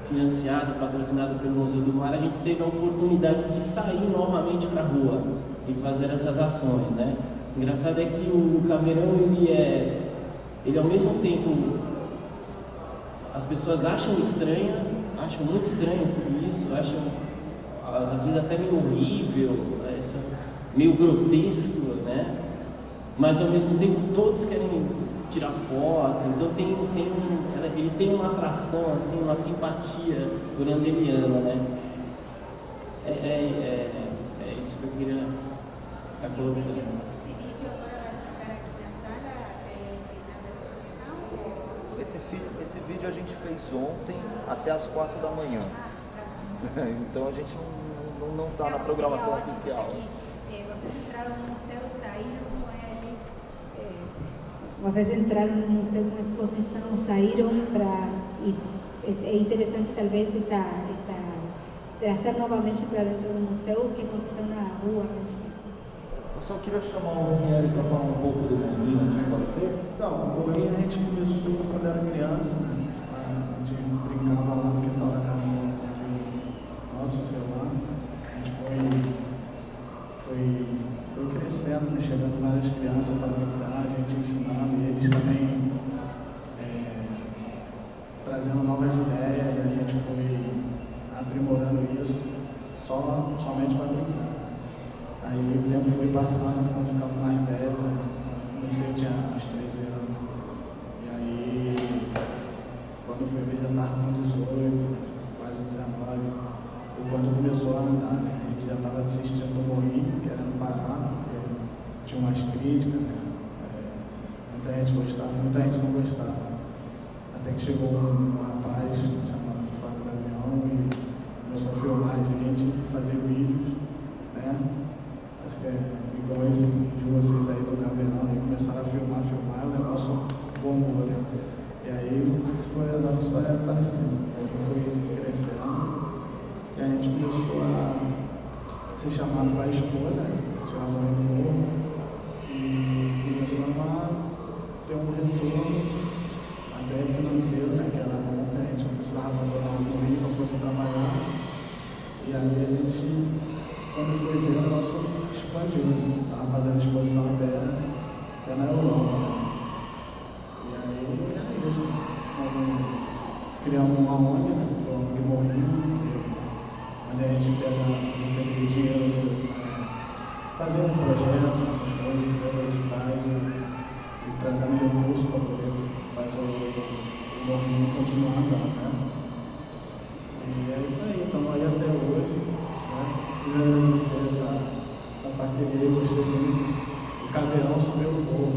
S5: financiado e patrocinado pelo Museu do Mar, a gente teve a oportunidade de sair novamente para a rua e fazer essas ações, né? Engraçado é que o Caveirão, ele ao mesmo tempo, as pessoas acham muito estranho tudo isso, acham às vezes até meio horrível, meio grotesco, né? Mas ao mesmo tempo todos querem tirar foto, então ele tem uma atração, assim, uma simpatia por onde ele anda, né? É isso que eu queria estar colocando.
S6: Esse vídeo agora vai ficar aqui na sala, na exposição?
S7: Esse vídeo a gente fez ontem até as 4 da manhã. Então a gente não está na programação oficial.
S6: Vocês entraram no museu e saíram
S3: Vocês entraram no museu com exposição, saíram para... É interessante talvez trazer novamente para dentro do museu o que aconteceu na rua.
S7: Eu só queria chamar o Ranieri para falar um pouco do Morrinho aqui, pode ser?
S8: Então, o Morrinho a gente começou quando era criança, né? A gente brincava lá no quintal da casa do nosso celular. A gente foi crescendo, né? Chegando várias crianças para brincar, a gente ensinando, e eles também trazendo novas ideias, e a gente foi aprimorando isso somente para brincar. Aí o tempo foi passando, fomos ficando mais velhos, né? Comecei, tinha uns 13 anos. E aí, quando foi ver, já estava com 18, quase 19. E quando começou a andar, né? A gente já estava desistindo do Morrinho, querendo parar, porque tinha umas críticas, né? Muita gente gostava, muita gente não gostava. Até que chegou um rapaz chamado Fábio Gavião e começou a filmar a gente, fazer vídeos, né? Acho que igual esse de vocês aí do Caveirão, e começaram a filmar, o negócio bombou, né? E aí foi a nossa história aparecendo. Aí foi crescendo e a gente começou a ser chamado para expor, né? Tirar o Morrinho do morro, e começamos a ter um retorno até financeiro, né? Que era bom, né? A gente não precisava abandonar o Morrinho para poder trabalhar. E aí a gente, quando foi ver, o nosso expandiu, né? Estava fazendo exposição até na Europa, né? E aí é isso. Criamos uma ONG, né? O ONG Morrinho, onde a gente recebe dinheiro, fazer um projeto, essas coisas, editais e trazendo recursos para poder fazer o Morrinho continuar andando, né? E é isso aí, estamos aí até hoje, né? Queria agradecer essa parceria, gostei muito. O Caveirão subiu no morro.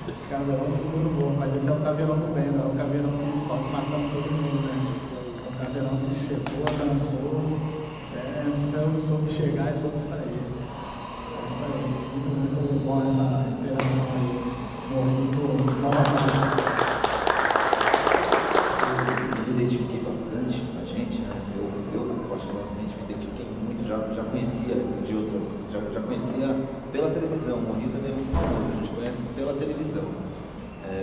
S8: O Caveirão subiu no morro, mas esse é o Caveirão do bem, não é o Caveirão que sobe matando todo mundo, né? É o Caveirão que chegou, dançou, soube chegar e soube sair. É isso aí, muito bom essa interação aí. Muito nova.
S7: Eu me identifiquei bastante com a gente, né? Eu particularmente me identifiquei muito, já conhecia de outras, já conhecia pela televisão. O Morrinho também é muito famoso, a gente conhece pela televisão.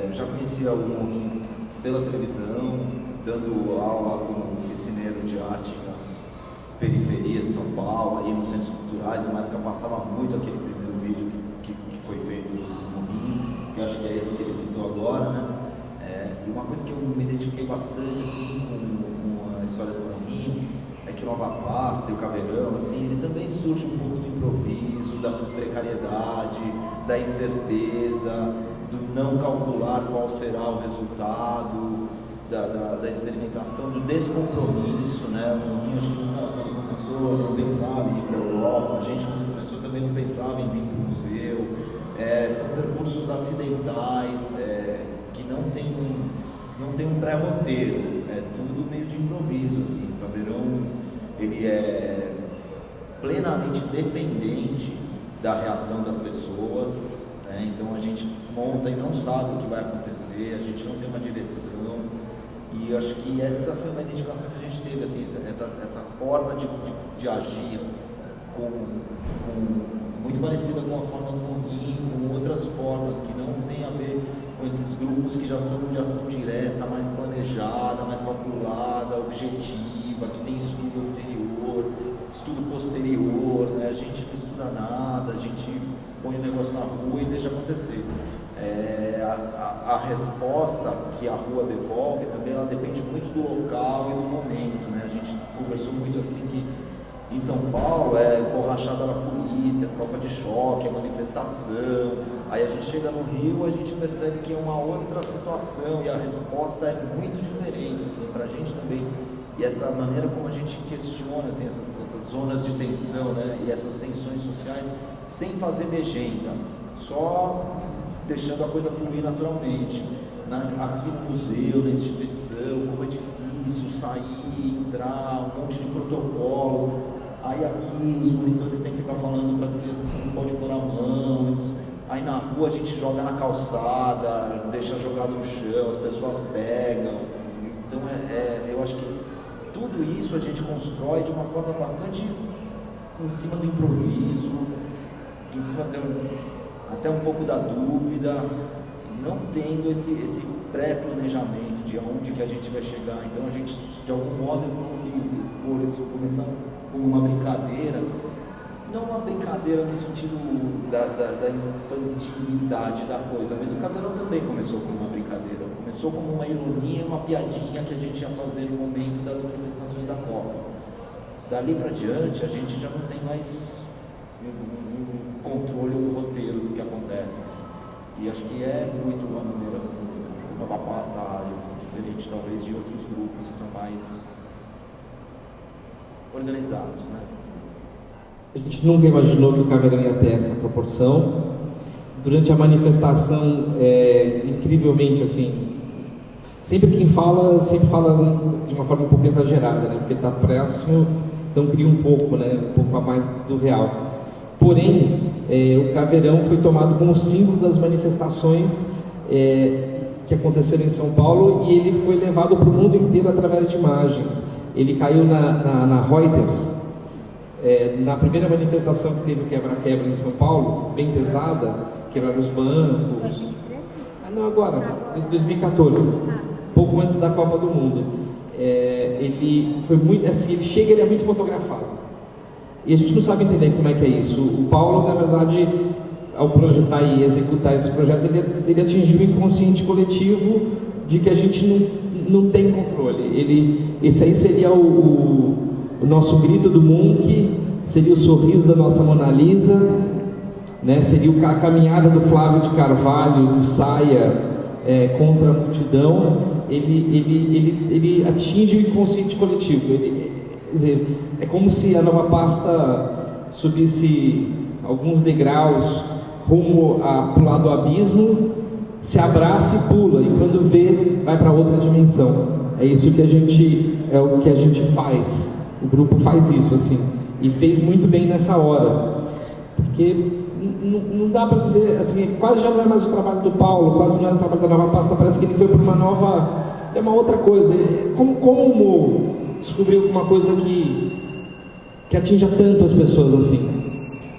S7: Eu já conhecia o Morrinho pela televisão, dando aula como oficineiro de arte nas periferias de São Paulo, aí nos centros culturais. Uma época passava muito aquele primeiro vídeo que foi feito no Rio, que eu acho que é esse que ele citou agora, né? E uma coisa que eu me identifiquei bastante assim, com a história do Morrinho é que o Nova Pasta e o Caveirão, assim, ele também surge um pouco do improviso, da precariedade, da incerteza, do não calcular qual será o resultado, da experimentação, do descompromisso, né? O Morrinho, a gente quando começou não pensava em ir para a Europa, a gente quando começou também não pensava em vir para o museu. São percursos acidentais, que não tem um pré-roteiro, é tudo meio de improviso, assim. O Caveirão, ele é plenamente dependente da reação das pessoas, né? Então a gente monta e não sabe o que vai acontecer, a gente não tem uma direção, e eu acho que essa foi uma identificação que a gente teve, assim, essa forma de agir muito parecida com a forma do Morrinho, com outras formas que não tem a ver com esses grupos que já são de ação direta, mais planejada, mais calculada, objetiva, que tem estudo anterior, estudo posterior, né? A gente não estuda nada, a gente põe o negócio na rua e deixa acontecer. A resposta que a rua devolve também, ela depende muito do local e do momento, né? A gente conversou muito assim que em São Paulo é borrachada na polícia, tropa de choque, é manifestação. Aí a gente chega no Rio, a gente percebe que é uma outra situação e a resposta é muito diferente, assim, pra gente também. E essa maneira como a gente questiona, assim, essas zonas de tensão, né, e essas tensões sociais, sem fazer legenda, só deixando a coisa fluir naturalmente. Aqui no museu, na instituição, como é difícil sair, entrar, um monte de protocolos. Aí aqui os monitores têm que ficar falando para as crianças que não pode pôr a mão. Aí na rua a gente joga na calçada, deixa jogado no chão, as pessoas pegam. Então eu acho que tudo isso a gente constrói de uma forma bastante em cima do improviso, em cima até um pouco da dúvida, não tendo esse pré-planejamento de aonde que a gente vai chegar. Então a gente, de algum modo, por isso começar como uma brincadeira, não uma brincadeira no sentido da infantilidade da coisa, mas o Caveirão também começou como uma brincadeira, começou como uma ironia, uma piadinha que a gente ia fazer no momento das manifestações da Copa. Dali para diante a gente já não tem mais um controle, um roteiro do que acontece, assim. E acho que é muito uma maneira como a Nova Pasta age, assim, diferente talvez de outros grupos que são mais organizados, né?
S2: A gente nunca imaginou que o Caveirão ia ter essa proporção. Durante a manifestação, incrivelmente, assim, sempre quem fala, sempre fala de uma forma um pouco exagerada, né? Porque está próximo, então cria um pouco, né? Um pouco a mais do real. Porém, o Caveirão foi tomado como símbolo das manifestações que aconteceram em São Paulo, e ele foi levado para o mundo inteiro através de imagens. Ele caiu na Reuters, na primeira manifestação que teve o quebra-quebra em São Paulo, bem pesada, quebraram os bancos.
S6: 2013?
S2: Não, agora, 2014, pouco antes da Copa do Mundo. Ele foi muito, assim, ele chega, ele é muito fotografado. E a gente não sabe entender como é que é isso. O Paulo, na verdade, ao projetar e executar esse projeto, ele atingiu o inconsciente coletivo de que a gente não tem controle. Esse aí seria o nosso grito do Munch, seria o sorriso da nossa Mona Lisa, né? Seria a caminhada do Flávio de Carvalho de saia contra a multidão. Ele atinge o inconsciente coletivo. Quer dizer, é como se a Nova Pasta subisse alguns degraus rumo para o lado do abismo, se abraça e pula, e quando vê, vai para outra dimensão. É isso que o que a gente faz. O grupo faz isso, assim, e fez muito bem nessa hora, porque não dá para dizer, assim, quase já não é mais o trabalho do Paulo, quase não é o trabalho da Nova Pasta, parece que ele foi para é uma outra coisa. Como descobrir alguma coisa que atinja tanto as pessoas assim,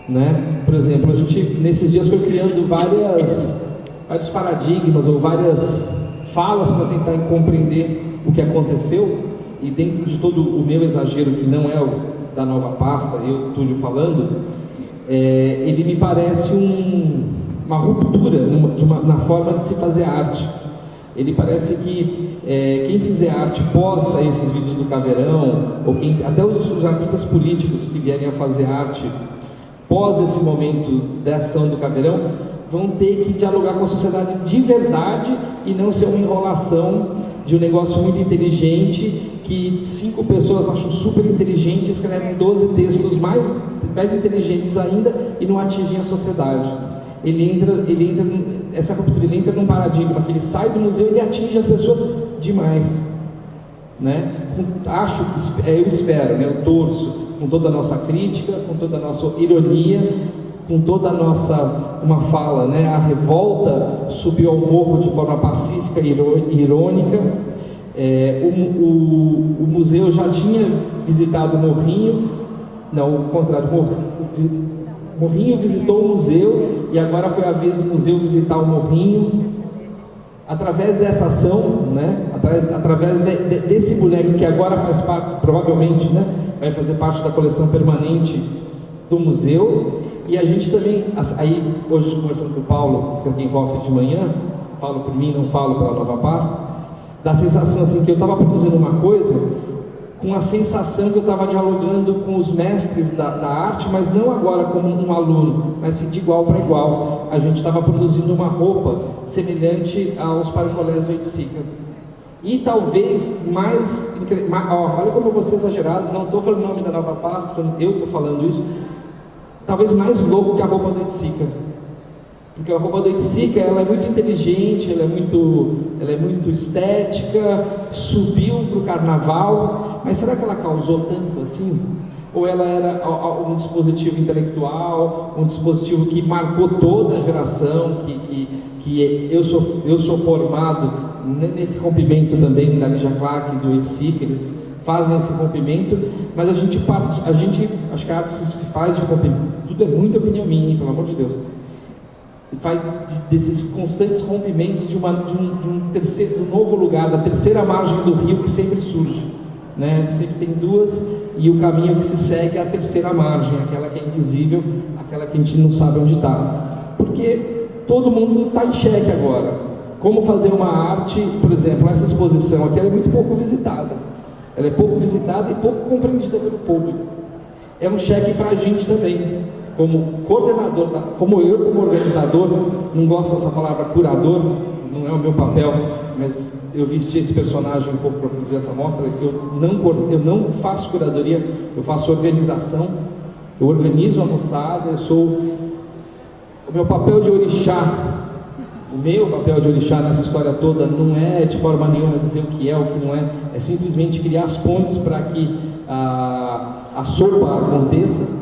S2: né? Por exemplo, a gente nesses dias foi criando vários paradigmas ou várias falas para tentar compreender o que aconteceu, e dentro de todo o meu exagero, que não é o da nova pasta, eu, Túlio, falando, ele me parece uma ruptura na forma de se fazer arte. Ele parece que quem fizer arte pós esses vídeos do Caveirão, ou até os artistas políticos que vierem a fazer arte pós esse momento da ação do Caveirão, vão ter que dialogar com a sociedade de verdade e não ser uma enrolação de um negócio muito inteligente que 5 pessoas acham super inteligente e escrevem 12 textos mais inteligentes ainda e não atingem a sociedade. Essa ruptura, ele entra num paradigma que ele sai do museu e ele atinge as pessoas demais, né? Eu espero, né? Eu torço, com toda a nossa crítica, com toda a nossa ironia, com toda a nossa, uma fala, né? A revolta subiu ao morro de forma pacífica e irônica. O museu já tinha visitado o Morrinho, não, o contrário, Morrinho visitou o museu e agora foi a vez do museu visitar o Morrinho. Através dessa ação, né? Através desse boneco que agora faz parte, provavelmente, né? Vai fazer parte da coleção permanente do museu. E a gente também, aí hoje conversando com o Paulo Kirkenhoff de manhã, falo por mim, não falo pela nova pasta, dá a sensação assim que eu estava produzindo uma coisa com a sensação que eu estava dialogando com os mestres da arte, mas não agora como um aluno, mas sim de igual para igual. A gente estava produzindo uma roupa semelhante aos paracolés do Oiticica. E talvez olha como eu vou ser exagerado, não estou falando o nome da nova pasta, eu estou falando isso, talvez mais louco que a roupa do Oiticica. Porque a roupa do Oiticica, ela é muito inteligente, ela é muito estética, subiu para o carnaval, mas será que ela causou tanto assim? Ou ela era um dispositivo intelectual, um dispositivo que marcou toda a geração, que eu sou formado nesse rompimento também da Lígia Clark e do Oiticica, eles fazem esse rompimento, mas a gente acho que a arte se faz de rompimento, tudo é muita opinião minha, pelo amor de Deus. Faz desses constantes rompimentos de um novo lugar, da terceira margem do rio que sempre surge, né? Sempre tem duas e o caminho que se segue é a terceira margem, aquela que é invisível, aquela que a gente não sabe onde está, porque todo mundo está em xeque agora. Como fazer uma arte, por exemplo, essa exposição aqui, ela é muito pouco visitada, ela é pouco visitada e pouco compreendida pelo público. É um xeque para a gente também. Como coordenador, como organizador, não gosto dessa palavra curador, não é o meu papel, mas eu vesti esse personagem um pouco para produzir essa mostra. Eu não faço curadoria, eu faço organização, eu organizo a moçada, o meu papel de orixá, nessa história toda não é de forma nenhuma dizer o que é, o que não é, é simplesmente criar as pontes para que a sopa aconteça.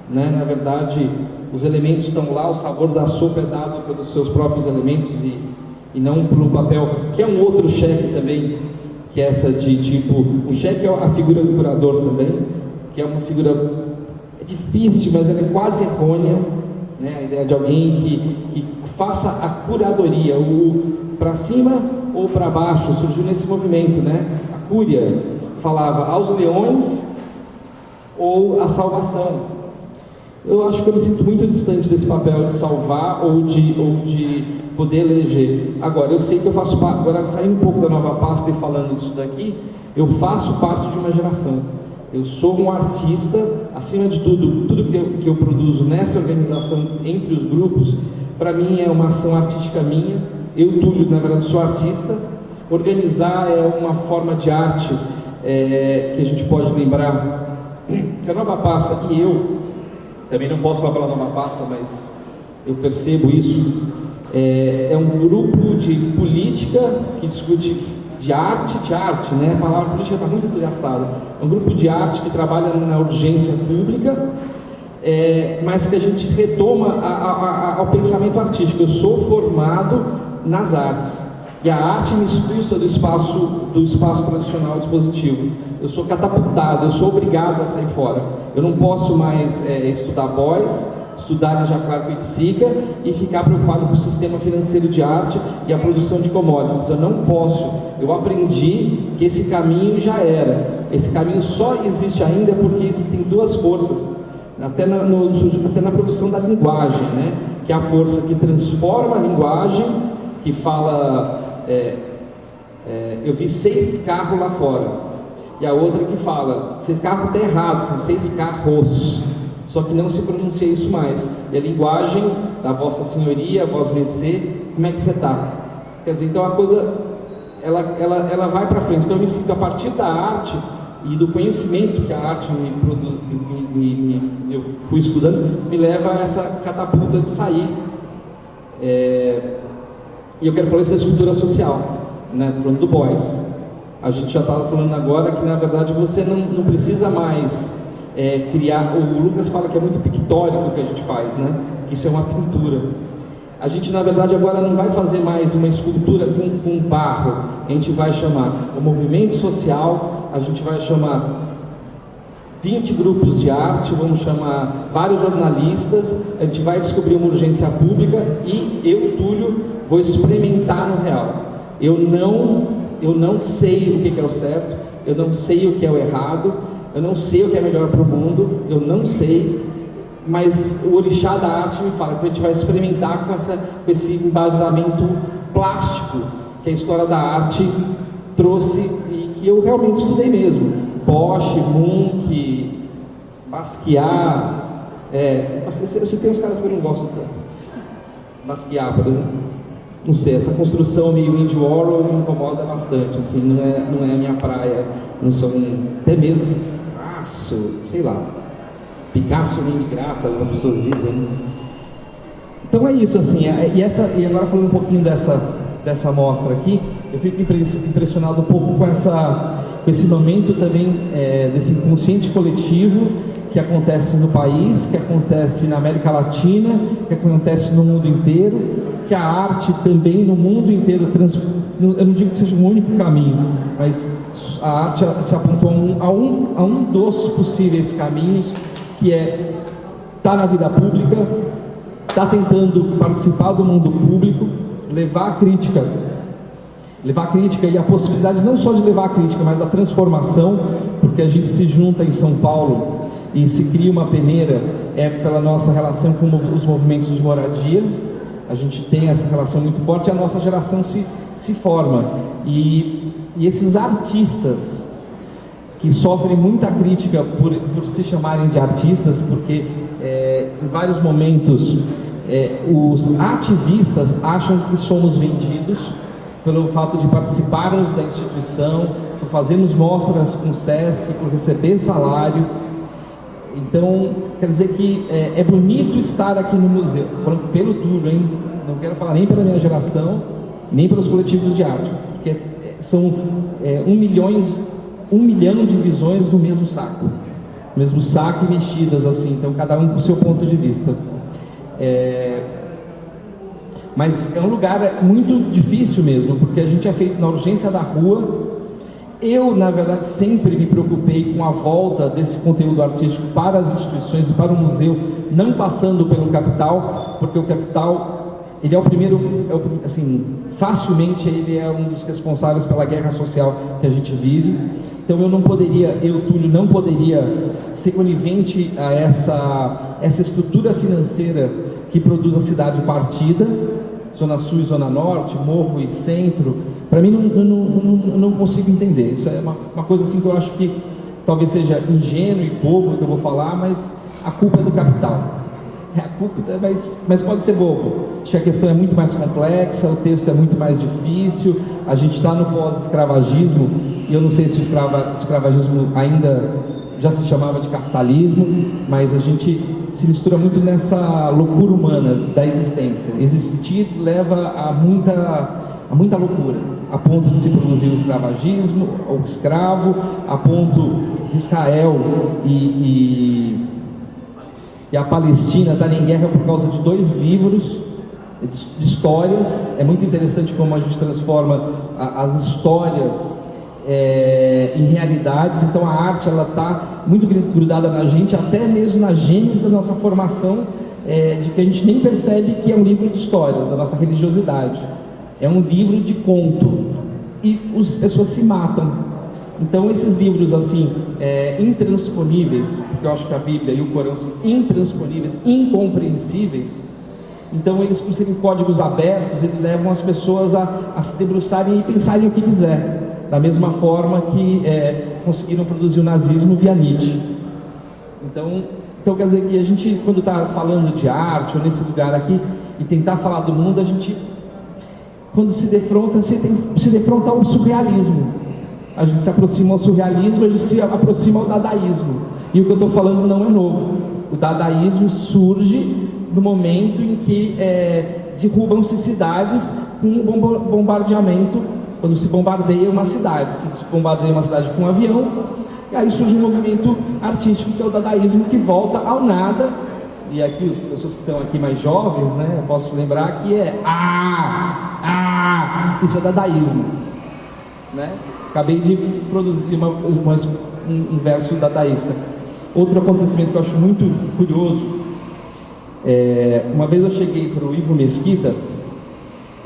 S2: Né? Na verdade, os elementos estão lá, o sabor da sopa é dado pelos seus próprios elementos e não pelo papel, que é um outro cheque também, que é essa de tipo, o cheque é a figura do curador também, que é uma figura difícil, mas ela é quase errônea, né? A ideia de alguém que faça a curadoria, o para cima ou para baixo, surgiu nesse movimento, né? A cúria falava aos leões ou a salvação. Eu acho que eu me sinto muito distante desse papel de salvar ou de poder eleger. Agora, eu sei que eu faço parte, agora saindo um pouco da nova pasta e falando disso daqui, eu faço parte de uma geração. Eu sou um artista, acima de tudo que eu produzo nessa organização entre os grupos, para mim é uma ação artística minha. Eu, Túlio, na verdade, sou artista. Organizar é uma forma de arte que a gente pode lembrar que a nova pasta e eu, também não posso falar pela nova pasta, mas eu percebo isso. É um grupo de política que discute de arte, né? A palavra política está muito desgastada. É um grupo de arte que trabalha na urgência pública, mas que a gente retoma ao pensamento artístico. Eu sou formado nas artes e a arte me expulsa do espaço tradicional expositivo. Eu sou catapultado, eu sou obrigado a sair fora. Eu não posso mais estudar Beuys, estudar já Clark e Psica e ficar preocupado com o sistema financeiro de arte e a produção de commodities. Eu não posso. Eu aprendi que esse caminho já era. Esse caminho só existe ainda porque existem duas forças, até na produção da linguagem, né? Que é a força que transforma a linguagem, que fala, eu vi 6 carros lá fora, e a outra que fala, 6 carros está errado, são 6 carros, só que não se pronuncia isso mais. E a linguagem da Vossa Senhoria, Vós Mecê, como é que você está? Quer dizer, então a coisa, ela vai para frente. Então eu me sinto, a partir da arte e do conhecimento que a arte me produz, eu fui estudando, me leva a essa catapulta de sair. E eu quero falar isso da escultura social, né? Falando do Beuys. A gente já estava falando agora que, na verdade, você não precisa mais criar. O Lucas fala que é muito pictórico o que a gente faz, né? Que isso é uma pintura. A gente, na verdade, agora não vai fazer mais uma escultura com barro. A gente vai chamar o movimento social, a gente vai chamar 20 grupos de arte, vamos chamar vários jornalistas, a gente vai descobrir uma urgência pública e eu, Túlio, vou experimentar no real. Eu não sei o que é o certo, eu não sei o que é o errado, eu não sei o que é melhor para o mundo, eu não sei, mas o orixá da arte me fala que a gente vai experimentar com esse embasamento plástico que a história da arte trouxe e que eu realmente estudei mesmo. Bosch, Munch, Basquiat, eu citei uns caras que eu não gosto tanto. Basquiat, por exemplo. Não sei, essa construção meio Andy Warhol me incomoda bastante, assim, não é a minha praia, não sou até mesmo Picasso, sei lá. Picasso nem de graça, algumas pessoas dizem. Então é isso, assim, e agora falando um pouquinho dessa mostra aqui, eu fico impressionado um pouco com esse momento também desse inconsciente coletivo que acontece no país, que acontece na América Latina, que acontece no mundo inteiro, que a arte também no mundo inteiro, eu não digo que seja o único caminho, mas a arte se apontou a um dos possíveis caminhos, que é estar na vida pública, estar tentando participar do mundo público, levar a crítica e a possibilidade não só de levar a crítica, mas da transformação, porque a gente se junta em São Paulo e se cria uma peneira, pela nossa relação com os movimentos de moradia. A gente tem essa relação muito forte e a nossa geração se forma. E esses artistas que sofrem muita crítica por se chamarem de artistas, porque em vários momentos os ativistas acham que somos vendidos pelo fato de participarmos da instituição, por fazermos mostras com o SESC, por receber salário. Então, quer dizer que é bonito estar aqui no museu. Estou falando pelo Túlio, hein? Não quero falar nem pela minha geração, nem pelos coletivos de arte, porque são 1 milhão de visões no mesmo saco e mexidas assim, então cada um com o seu ponto de vista. Mas é um lugar muito difícil mesmo, porque a gente é feito na urgência da rua. Eu, na verdade, sempre me preocupei com a volta desse conteúdo artístico para as instituições e para o museu, não passando pelo capital, porque o capital, ele é o primeiro, assim, facilmente ele é um dos responsáveis pela guerra social que a gente vive. Então eu, Túlio, não poderia ser conivente a essa estrutura financeira que produz a cidade partida, Zona Sul e Zona Norte, Morro e Centro. Para mim, eu não consigo entender. Isso é uma coisa assim que eu acho que talvez seja ingênuo e bobo que eu vou falar, mas a culpa é do capital. Mas pode ser bobo. Acho que a questão é muito mais complexa, o texto é muito mais difícil, a gente está no pós-escravagismo, e eu não sei se o escravagismo ainda já se chamava de capitalismo, mas a gente se mistura muito nessa loucura humana da existência. Existir leva a muita loucura, a ponto de se produzir o escravagismo, o escravo, a ponto de Israel e a Palestina estarem em guerra por causa de 2 livros de histórias. É muito interessante como a gente transforma as histórias em realidades. Então a arte, ela está muito grudada na gente, até mesmo na gênese da nossa formação de que a gente nem percebe que é um livro de histórias da nossa religiosidade. É um livro de conto e as pessoas se matam. Então esses livros assim, intransponíveis, porque eu acho que a Bíblia e o Corão são intransponíveis, incompreensíveis. Então eles, por serem códigos abertos, eles levam as pessoas a se debruçarem e pensarem o que quiser, da mesma forma que conseguiram produzir o nazismo via Nietzsche. Então quer dizer que a gente, quando está falando de arte, ou nesse lugar aqui, e tentar falar do mundo, a gente, quando se defronta ao surrealismo. A gente se aproxima ao surrealismo, a gente se aproxima ao dadaísmo. E o que eu estou falando não é novo. O dadaísmo surge no momento em que derrubam-se cidades com um bombardeamento, quando se bombardeia uma cidade. Se bombardeia uma cidade com um avião, e aí surge um movimento artístico que é o dadaísmo, que volta ao nada. E aqui as pessoas que estão aqui mais jovens, né, eu posso lembrar que isso é dadaísmo, né? Acabei de produzir um verso dadaísta. Outro acontecimento que eu acho muito curioso, uma vez eu cheguei para o Ivo Mesquita.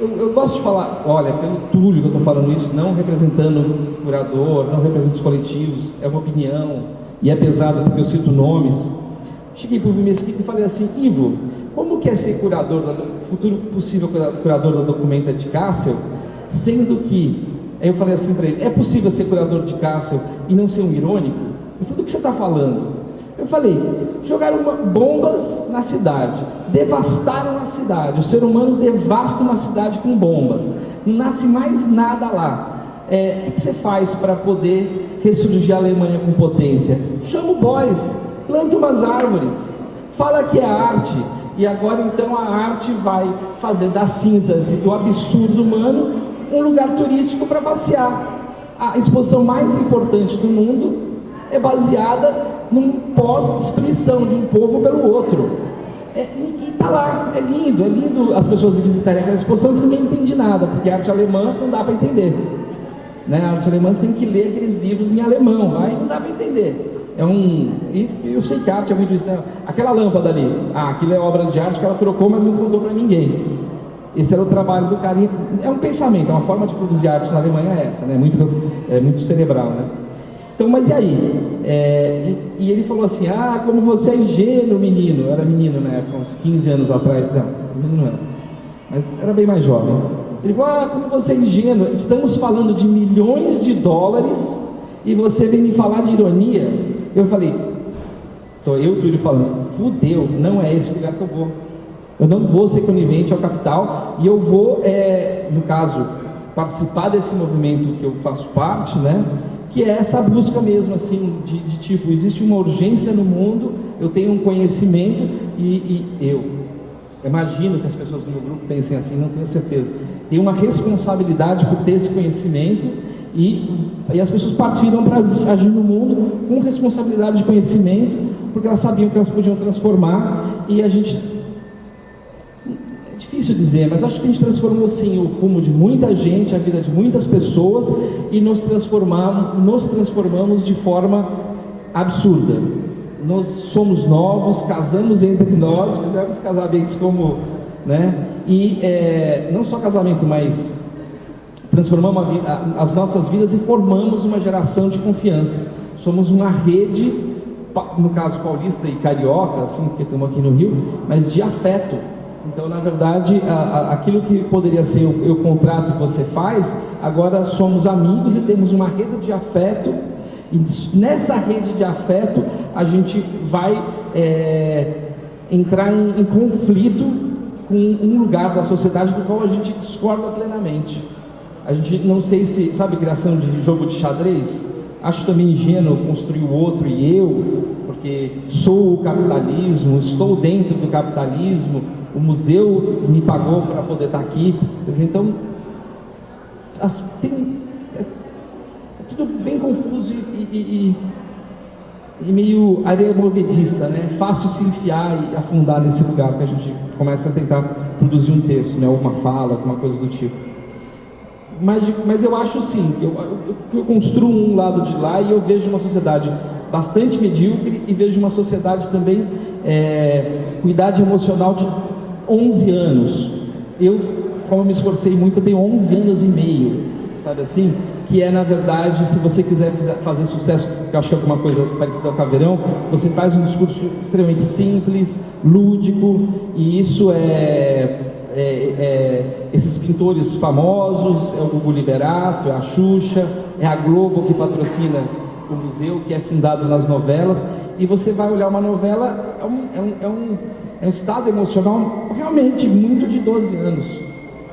S2: Eu gosto de falar, olha, pelo Túlio que eu estou falando isso, não representando o curador, não representando os coletivos, é uma opinião, e é pesado porque eu cito nomes. Cheguei para o Ivo Mesquita e falei assim: Ivo, como que é ser futuro possível curador da Documenta de Kassel, sendo que... Aí eu falei assim para ele: é possível ser curador de Kassel e não ser um irônico? Ele falou: do que você está falando? Eu falei: jogaram bombas na cidade, devastaram a cidade, o ser humano devasta uma cidade com bombas, não nasce mais nada lá. O que você faz para poder ressurgir a Alemanha com potência? Chama o boys, planta umas árvores, fala que é arte, e agora então a arte vai fazer das cinzas e do absurdo humano um lugar turístico para passear. A exposição mais importante do mundo é baseada num pós-destruição de um povo pelo outro. E tá lá, é lindo as pessoas visitarem aquela exposição, que ninguém entende nada, porque a arte alemã não dá para entender, né? A arte alemã você tem que ler aqueles livros em alemão, aí não dá para entender. E eu sei que a arte é muito isso, né? Aquela lâmpada ali, aquilo é obra de arte que ela trocou, mas não contou para ninguém. Esse era o trabalho do carinha. É um pensamento, é uma forma de produzir arte na Alemanha, essa, né? Muito cerebral, né? Então, mas e aí? E ele falou assim: como você é ingênuo, menino. Eu era menino na época, uns 15 anos atrás. Não, menino não era, mas era bem mais jovem. Ele falou: como você é ingênuo, estamos falando de milhões de dólares e você vem me falar de ironia. Eu falei: Túlio falando, fudeu, não é esse lugar que eu vou. Eu não vou ser conivente ao capital, e eu vou, no caso, participar desse movimento que eu faço parte, né? Que é essa busca mesmo, assim, de tipo, existe uma urgência no mundo, eu tenho um conhecimento, e eu imagino que as pessoas do meu grupo pensem assim, não tenho certeza, tem uma responsabilidade por ter esse conhecimento, e as pessoas partiram para agir no mundo com responsabilidade de conhecimento, porque elas sabiam que elas podiam transformar, e a gente... Difícil dizer, mas acho que a gente transformou sim o rumo de muita gente, a vida de muitas pessoas, e nos transformamos de forma absurda. Nós somos novos, casamos entre nós, fizemos casamentos como, né? E não só casamento, mas transformamos as nossas vidas e formamos uma geração de confiança. Somos uma rede, no caso paulista e carioca, assim, porque estamos aqui no Rio, mas de afeto. Então, na verdade, aquilo que poderia ser eu contrato e você faz, agora somos amigos e temos uma rede de afeto, e nessa rede de afeto a gente vai entrar em conflito com um lugar da sociedade do qual a gente discorda plenamente. A gente, não sei se, sabe, criação de jogo de xadrez? Acho também ingênuo construir o outro e eu, porque sou o capitalismo, estou dentro do capitalismo, o museu me pagou para poder estar aqui. Então, é tudo bem confuso e meio areia movediça, né? Fácil se enfiar e afundar nesse lugar que a gente começa a tentar produzir um texto, né? Ou uma fala, alguma coisa do tipo. Mas eu acho sim, eu construo um lado de lá e eu vejo uma sociedade bastante medíocre e vejo uma sociedade também com idade emocional de 11 anos. Eu, como me esforcei muito, eu tenho 11 anos e meio, sabe assim? Que é, na verdade, se você quiser fazer sucesso, que eu acho que é alguma coisa parecida ao Caveirão, você faz um discurso extremamente simples, lúdico, e isso esses pintores famosos, é o Gugu Liberato, é a Xuxa, é a Globo que patrocina o museu, que é fundado nas novelas, e você vai olhar uma novela, é um estado emocional realmente muito de 12 anos.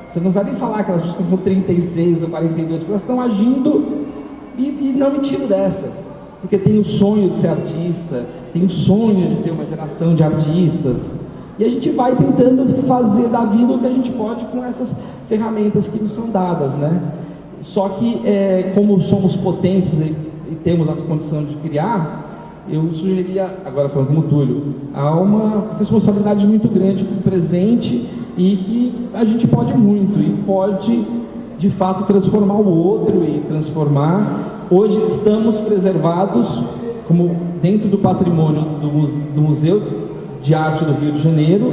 S2: Você não vai nem falar que elas estão com 36 ou 42, porque elas estão agindo e não me tiro dessa. Porque tem o sonho de ser artista, tem o sonho de ter uma geração de artistas. E a gente vai tentando fazer da vida o que a gente pode com essas ferramentas que nos são dadas, né? Só que, como somos potentes e temos a condição de criar, eu sugeriria, agora falando como Túlio, há uma responsabilidade muito grande com o presente e que a gente pode muito e pode, de fato, transformar o outro e transformar. Hoje estamos preservados como dentro do patrimônio do Museu de Arte do Rio de Janeiro,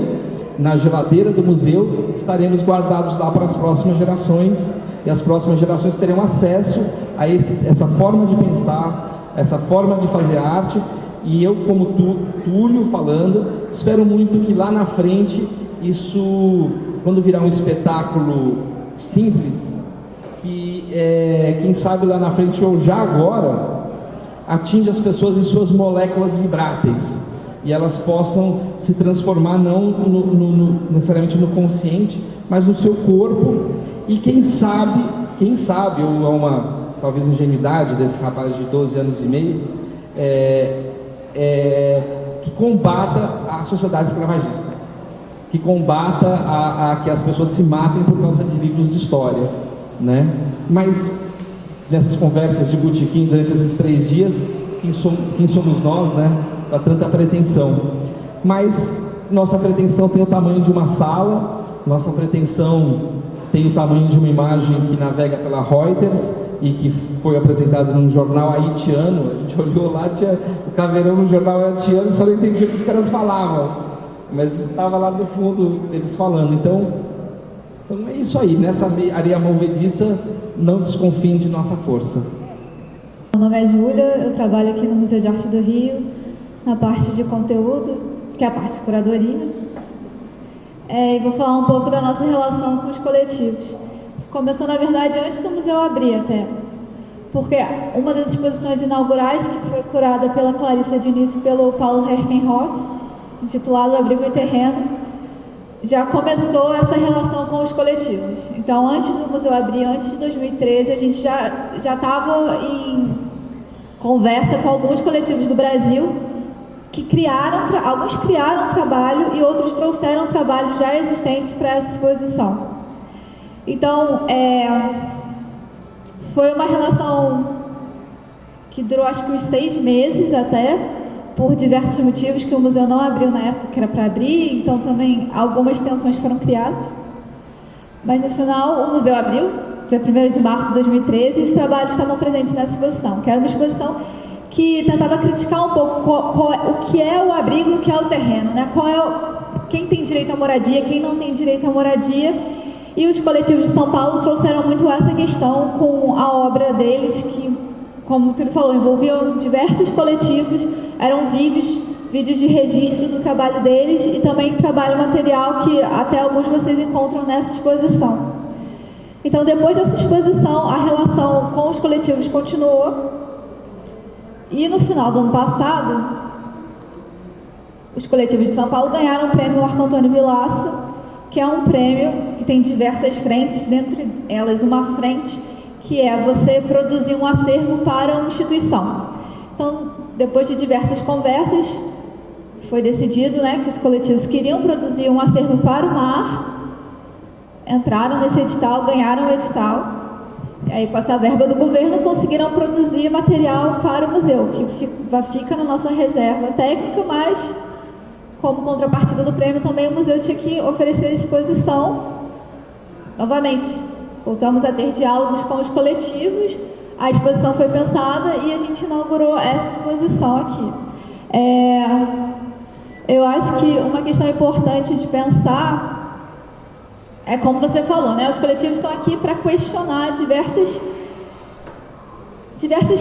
S2: na geladeira do museu, estaremos guardados lá para as próximas gerações e as próximas gerações terão acesso a essa forma de pensar, essa forma de fazer arte. E eu, como Túlio falando, espero muito que lá na frente isso, quando virar um espetáculo simples, que quem sabe lá na frente ou já agora atinge as pessoas em suas moléculas vibráteis e elas possam se transformar não necessariamente no consciente, mas no seu corpo. E quem sabe, ou é uma talvez ingenuidade desse rapaz de 12 anos e meio, que combata a sociedade escravagista, que combata a que as pessoas se matem por causa de livros de história, né? Mas nessas conversas de botequim durante esses 3 dias, quem somos nós, né, para tanta pretensão? Mas nossa pretensão tem o tamanho de uma sala, nossa pretensão tem o tamanho de uma imagem que navega pela Reuters e que foi apresentada num jornal haitiano. A gente olhou lá, tinha o Caveirão no jornal haitiano, só não entendia o que os caras falavam, mas estava lá no fundo eles falando. Então é isso aí, nessa areia movediça, não desconfiem de nossa força.
S1: Meu nome é Júlia, eu trabalho aqui no Museu de Arte do Rio, na parte de conteúdo, que é a parte de curadoria. E vou falar um pouco da nossa relação com os coletivos. Começou, na verdade, antes do museu abrir até, porque uma das exposições inaugurais, que foi curada pela Clarissa Diniz e pelo Paulo Herkenhoff, intitulado Abrigo e Terreno, já começou essa relação com os coletivos. Então, antes do museu abrir, antes de 2013, a gente já estava em conversa com alguns coletivos do Brasil que alguns criaram trabalho e outros trouxeram trabalhos já existentes para essa exposição. Então, foi uma relação que durou acho que uns 6 meses até, por diversos motivos que o museu não abriu na época que era para abrir, então também algumas tensões foram criadas. Mas no final o museu abriu, dia 1º de março de 2013, e os trabalhos estavam presentes nessa exposição, que era uma exposição que tentava criticar um pouco o que é o abrigo e o que é o terreno, né? Quem tem direito à moradia, quem não tem direito à moradia. E os coletivos de São Paulo trouxeram muito essa questão com a obra deles, que, como o Túlio falou, envolviam diversos coletivos, eram vídeos de registro do trabalho deles e também trabalho material que até alguns vocês encontram nessa exposição. Então, depois dessa exposição, a relação com os coletivos continuou. E no final do ano passado, os coletivos de São Paulo ganharam o prêmio Marco Antônio Vilaça, que é um prêmio que tem diversas frentes, dentre elas uma frente que é você produzir um acervo para uma instituição. Então, depois de diversas conversas, foi decidido, né, que os coletivos queriam produzir um acervo para o mar, entraram nesse edital, ganharam o edital. E aí, com essa verba do governo, conseguiram produzir material para o museu, que fica na nossa reserva técnica, mas, como contrapartida do prêmio, também o museu tinha que oferecer exposição. Novamente, voltamos a ter diálogos com os coletivos, a exposição foi pensada e a gente inaugurou essa exposição aqui. Eu acho que uma questão importante de pensar é como você falou, né? Os coletivos estão aqui para questionar diversas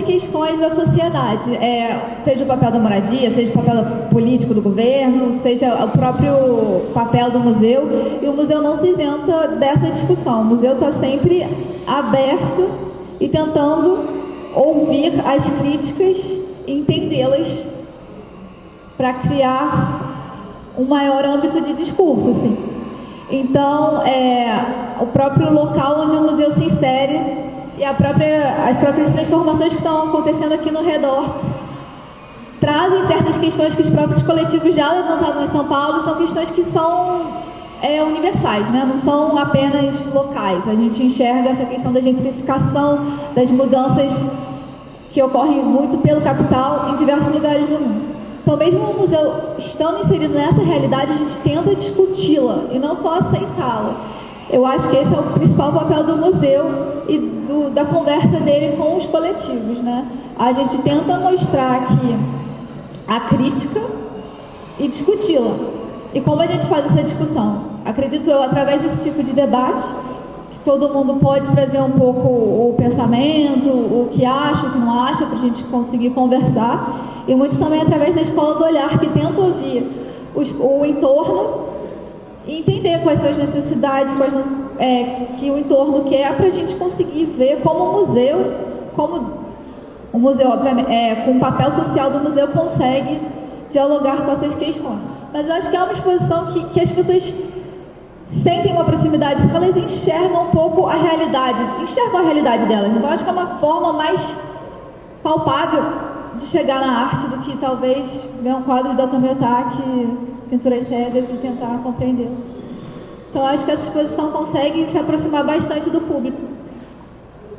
S1: questões da sociedade, seja o papel da moradia, seja o papel político do governo, seja o próprio papel do museu, e o museu não se isenta dessa discussão. O museu está sempre aberto e tentando ouvir as críticas e entendê-las para criar um maior âmbito de discurso, assim. Então, o próprio local onde o museu se insere e as próprias transformações que estão acontecendo aqui no redor trazem certas questões que os próprios coletivos já levantavam em São Paulo, são questões que são universais, né? Não são apenas locais. A gente enxerga essa questão da gentrificação, das mudanças que ocorrem muito pelo capital em diversos lugares do mundo. Então, mesmo o museu estando inserido nessa realidade, a gente tenta discuti-la e não só aceitá-la. Eu acho que esse é o principal papel do museu e da conversa dele com os coletivos, né? A gente tenta mostrar aqui a crítica e discuti-la. E como a gente faz essa discussão? Acredito eu, através desse tipo de debate, que todo mundo pode trazer um pouco o pensamento, o que acha, o que não acha, para a gente conseguir conversar. E muito também através da escola do olhar, que tenta ouvir o entorno e entender quais são as necessidades, que o entorno quer, para a gente conseguir ver como o museu, obviamente, com o papel social do museu, consegue dialogar com essas questões. Mas eu acho que é uma exposição que as pessoas sentem uma proximidade, porque elas enxergam um pouco a realidade delas. Então, acho que é uma forma mais palpável de chegar na arte do que talvez ver um quadro da Tomiotaki, Pinturas Cegas, e tentar compreendê-lo. Então, acho que essa exposição consegue se aproximar bastante do público.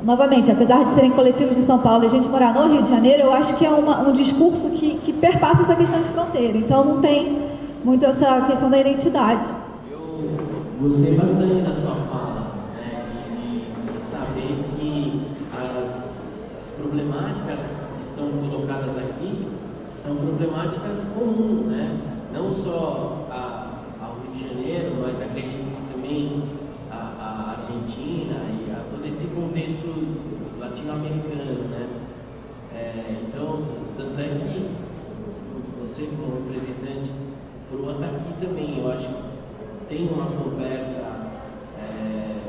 S1: Novamente, apesar de serem coletivos de São Paulo e a gente morar no Rio de Janeiro, eu acho que é um discurso que perpassa essa questão de fronteira. Então, não tem muito essa questão da identidade.
S5: Eu gostei bastante da sua fala, né, e saber que as problemáticas que estão colocadas aqui são problemáticas comuns, né? Não só ao Rio de Janeiro, mas acredito que também a Argentina e a todo esse contexto latino-americano, né? Então, tanto é que você, como representante, por estar aqui também, eu acho que tem uma conversa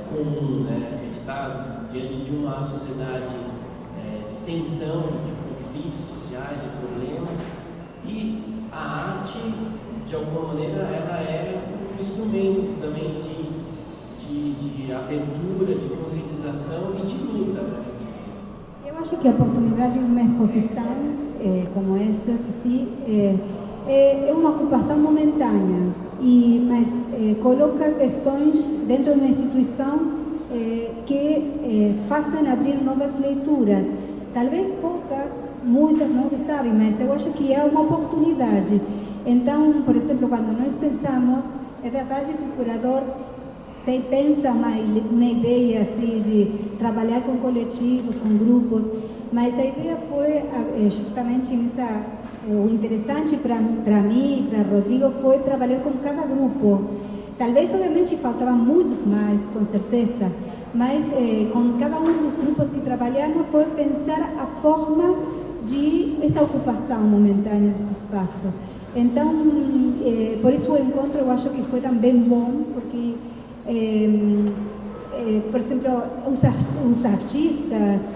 S5: comum, né? A gente está diante de uma sociedade de tensão, de conflitos sociais, de problemas, e a arte, de alguma maneira, ela é um instrumento também de abertura, de conscientização e de luta, né?
S6: Eu acho que a oportunidade de uma exposição como essa, sim, é uma ocupação momentânea, mas coloca questões dentro de uma instituição que façam abrir novas leituras. Talvez poucas, muitas não se sabem, mas eu acho que é uma oportunidade. Então, por exemplo, quando nós pensamos, é verdade que o curador pensa uma ideia assim, de trabalhar com coletivos, com grupos, mas a ideia foi justamente o interessante para mim, para Rodrigo, foi trabalhar com cada grupo. Talvez, obviamente, faltavam muitos mais, com certeza, mas com cada um dos grupos que trabalhamos foi pensar a forma de essa ocupação momentânea desse espaço. Então, por isso o encontro eu acho que foi também bom, porque, por exemplo, os artistas,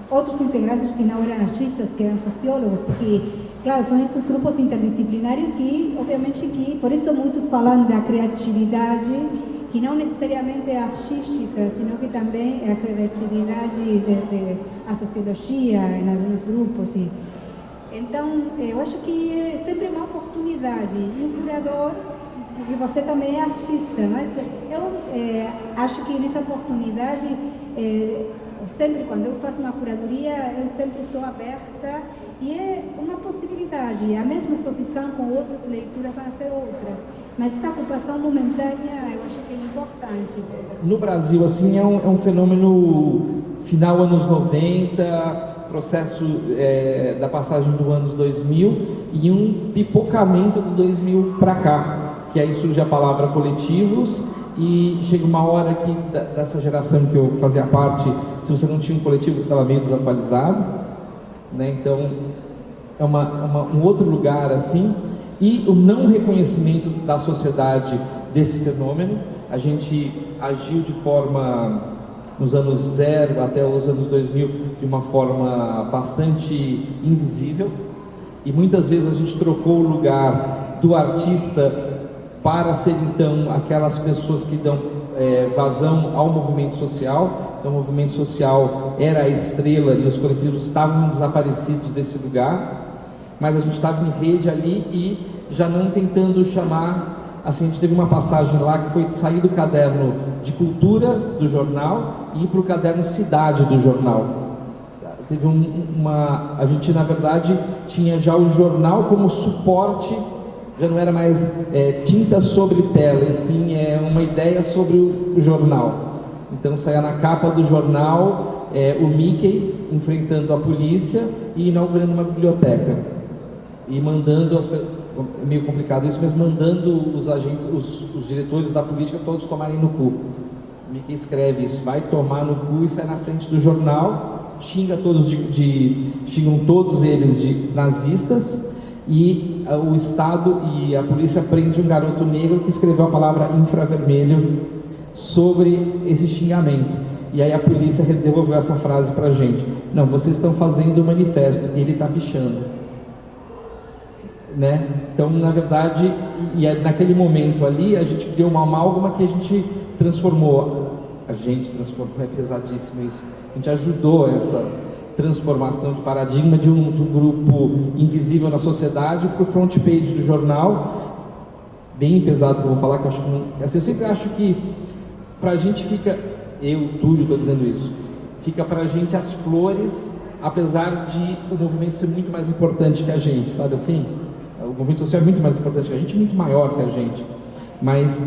S6: outros integrantes que não eram artistas, que eram sociólogos, porque, claro, são esses grupos interdisciplinares que, obviamente, por isso muitos falam da criatividade, que não necessariamente é artística, sino que também é a criatividade da sociologia em alguns grupos. Então, eu acho que é sempre uma oportunidade. E o curador, porque você também é artista, mas eu acho que nessa oportunidade, sempre quando eu faço uma curadoria, eu sempre estou aberta e é uma possibilidade. A mesma exposição com outras leituras vão ser outras. Mas essa ocupação momentânea, eu acho que é importante.
S2: No Brasil, assim, é um fenômeno final anos 90, processo da passagem do anos 2000 e um pipocamento do 2000 para cá, que aí surge a palavra coletivos e chega uma hora que dessa geração que eu fazia parte, se você não tinha um coletivo você estava meio desatualizado, né? Então é um outro lugar assim, e o não reconhecimento da sociedade desse fenômeno. A gente agiu de forma, nos anos 0 até os anos 2000, de uma forma bastante invisível, e muitas vezes a gente trocou o lugar do artista para ser então aquelas pessoas que dão vazão ao movimento social. Então o movimento social era a estrela e os coletivos estavam desaparecidos desse lugar, mas a gente estava em rede ali e já não tentando chamar, assim, a gente teve uma passagem lá que foi sair do caderno de cultura do jornal e ir para o caderno cidade do jornal. Teve a gente na verdade tinha já o jornal como suporte, já não era mais tinta sobre tela, e sim uma ideia sobre o jornal. Então saía na capa do jornal o Mickey enfrentando a polícia e inaugurando uma biblioteca e mandando meio complicado isso, mas mandando os agentes, os diretores da política todos tomarem no cu. O Mickey escreve isso, vai tomar no cu, e sai na frente do jornal, xingam todos eles de nazistas, e o Estado e a polícia prende um garoto negro que escreveu a palavra infravermelho sobre esse xingamento. E aí a polícia devolveu essa frase pra gente: não, vocês estão fazendo o manifesto, ele está pichando. Né? Então, na verdade, naquele momento ali, a gente criou uma amálgama que a gente transformou, é pesadíssimo isso, a gente ajudou essa transformação de paradigma de um grupo invisível na sociedade para o front page do jornal, bem pesado que eu vou falar, que eu acho que não, assim, eu sempre acho que para a gente fica, Túlio, estou dizendo isso, fica para a gente as flores, apesar de o movimento ser muito mais importante que a gente, sabe assim? O movimento social é muito mais importante que a gente, muito maior que a gente, mas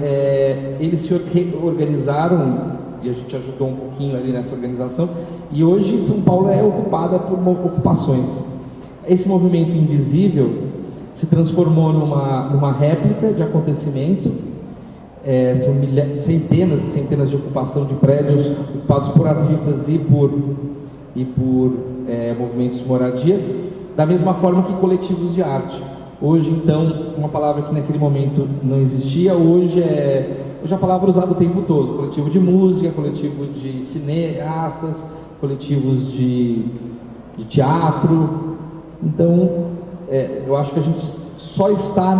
S2: eles se organizaram e a gente ajudou um pouquinho ali nessa organização, e hoje São Paulo é ocupada por ocupações. Esse movimento invisível se transformou numa réplica de acontecimento, são centenas e centenas de ocupação de prédios ocupados por artistas e por movimentos de moradia, da mesma forma que coletivos de arte. Hoje, então, uma palavra que naquele momento não existia, hoje a palavra é usada o tempo todo. Coletivo de música, coletivo de cineastas, coletivos de teatro. Então, eu acho que a gente só está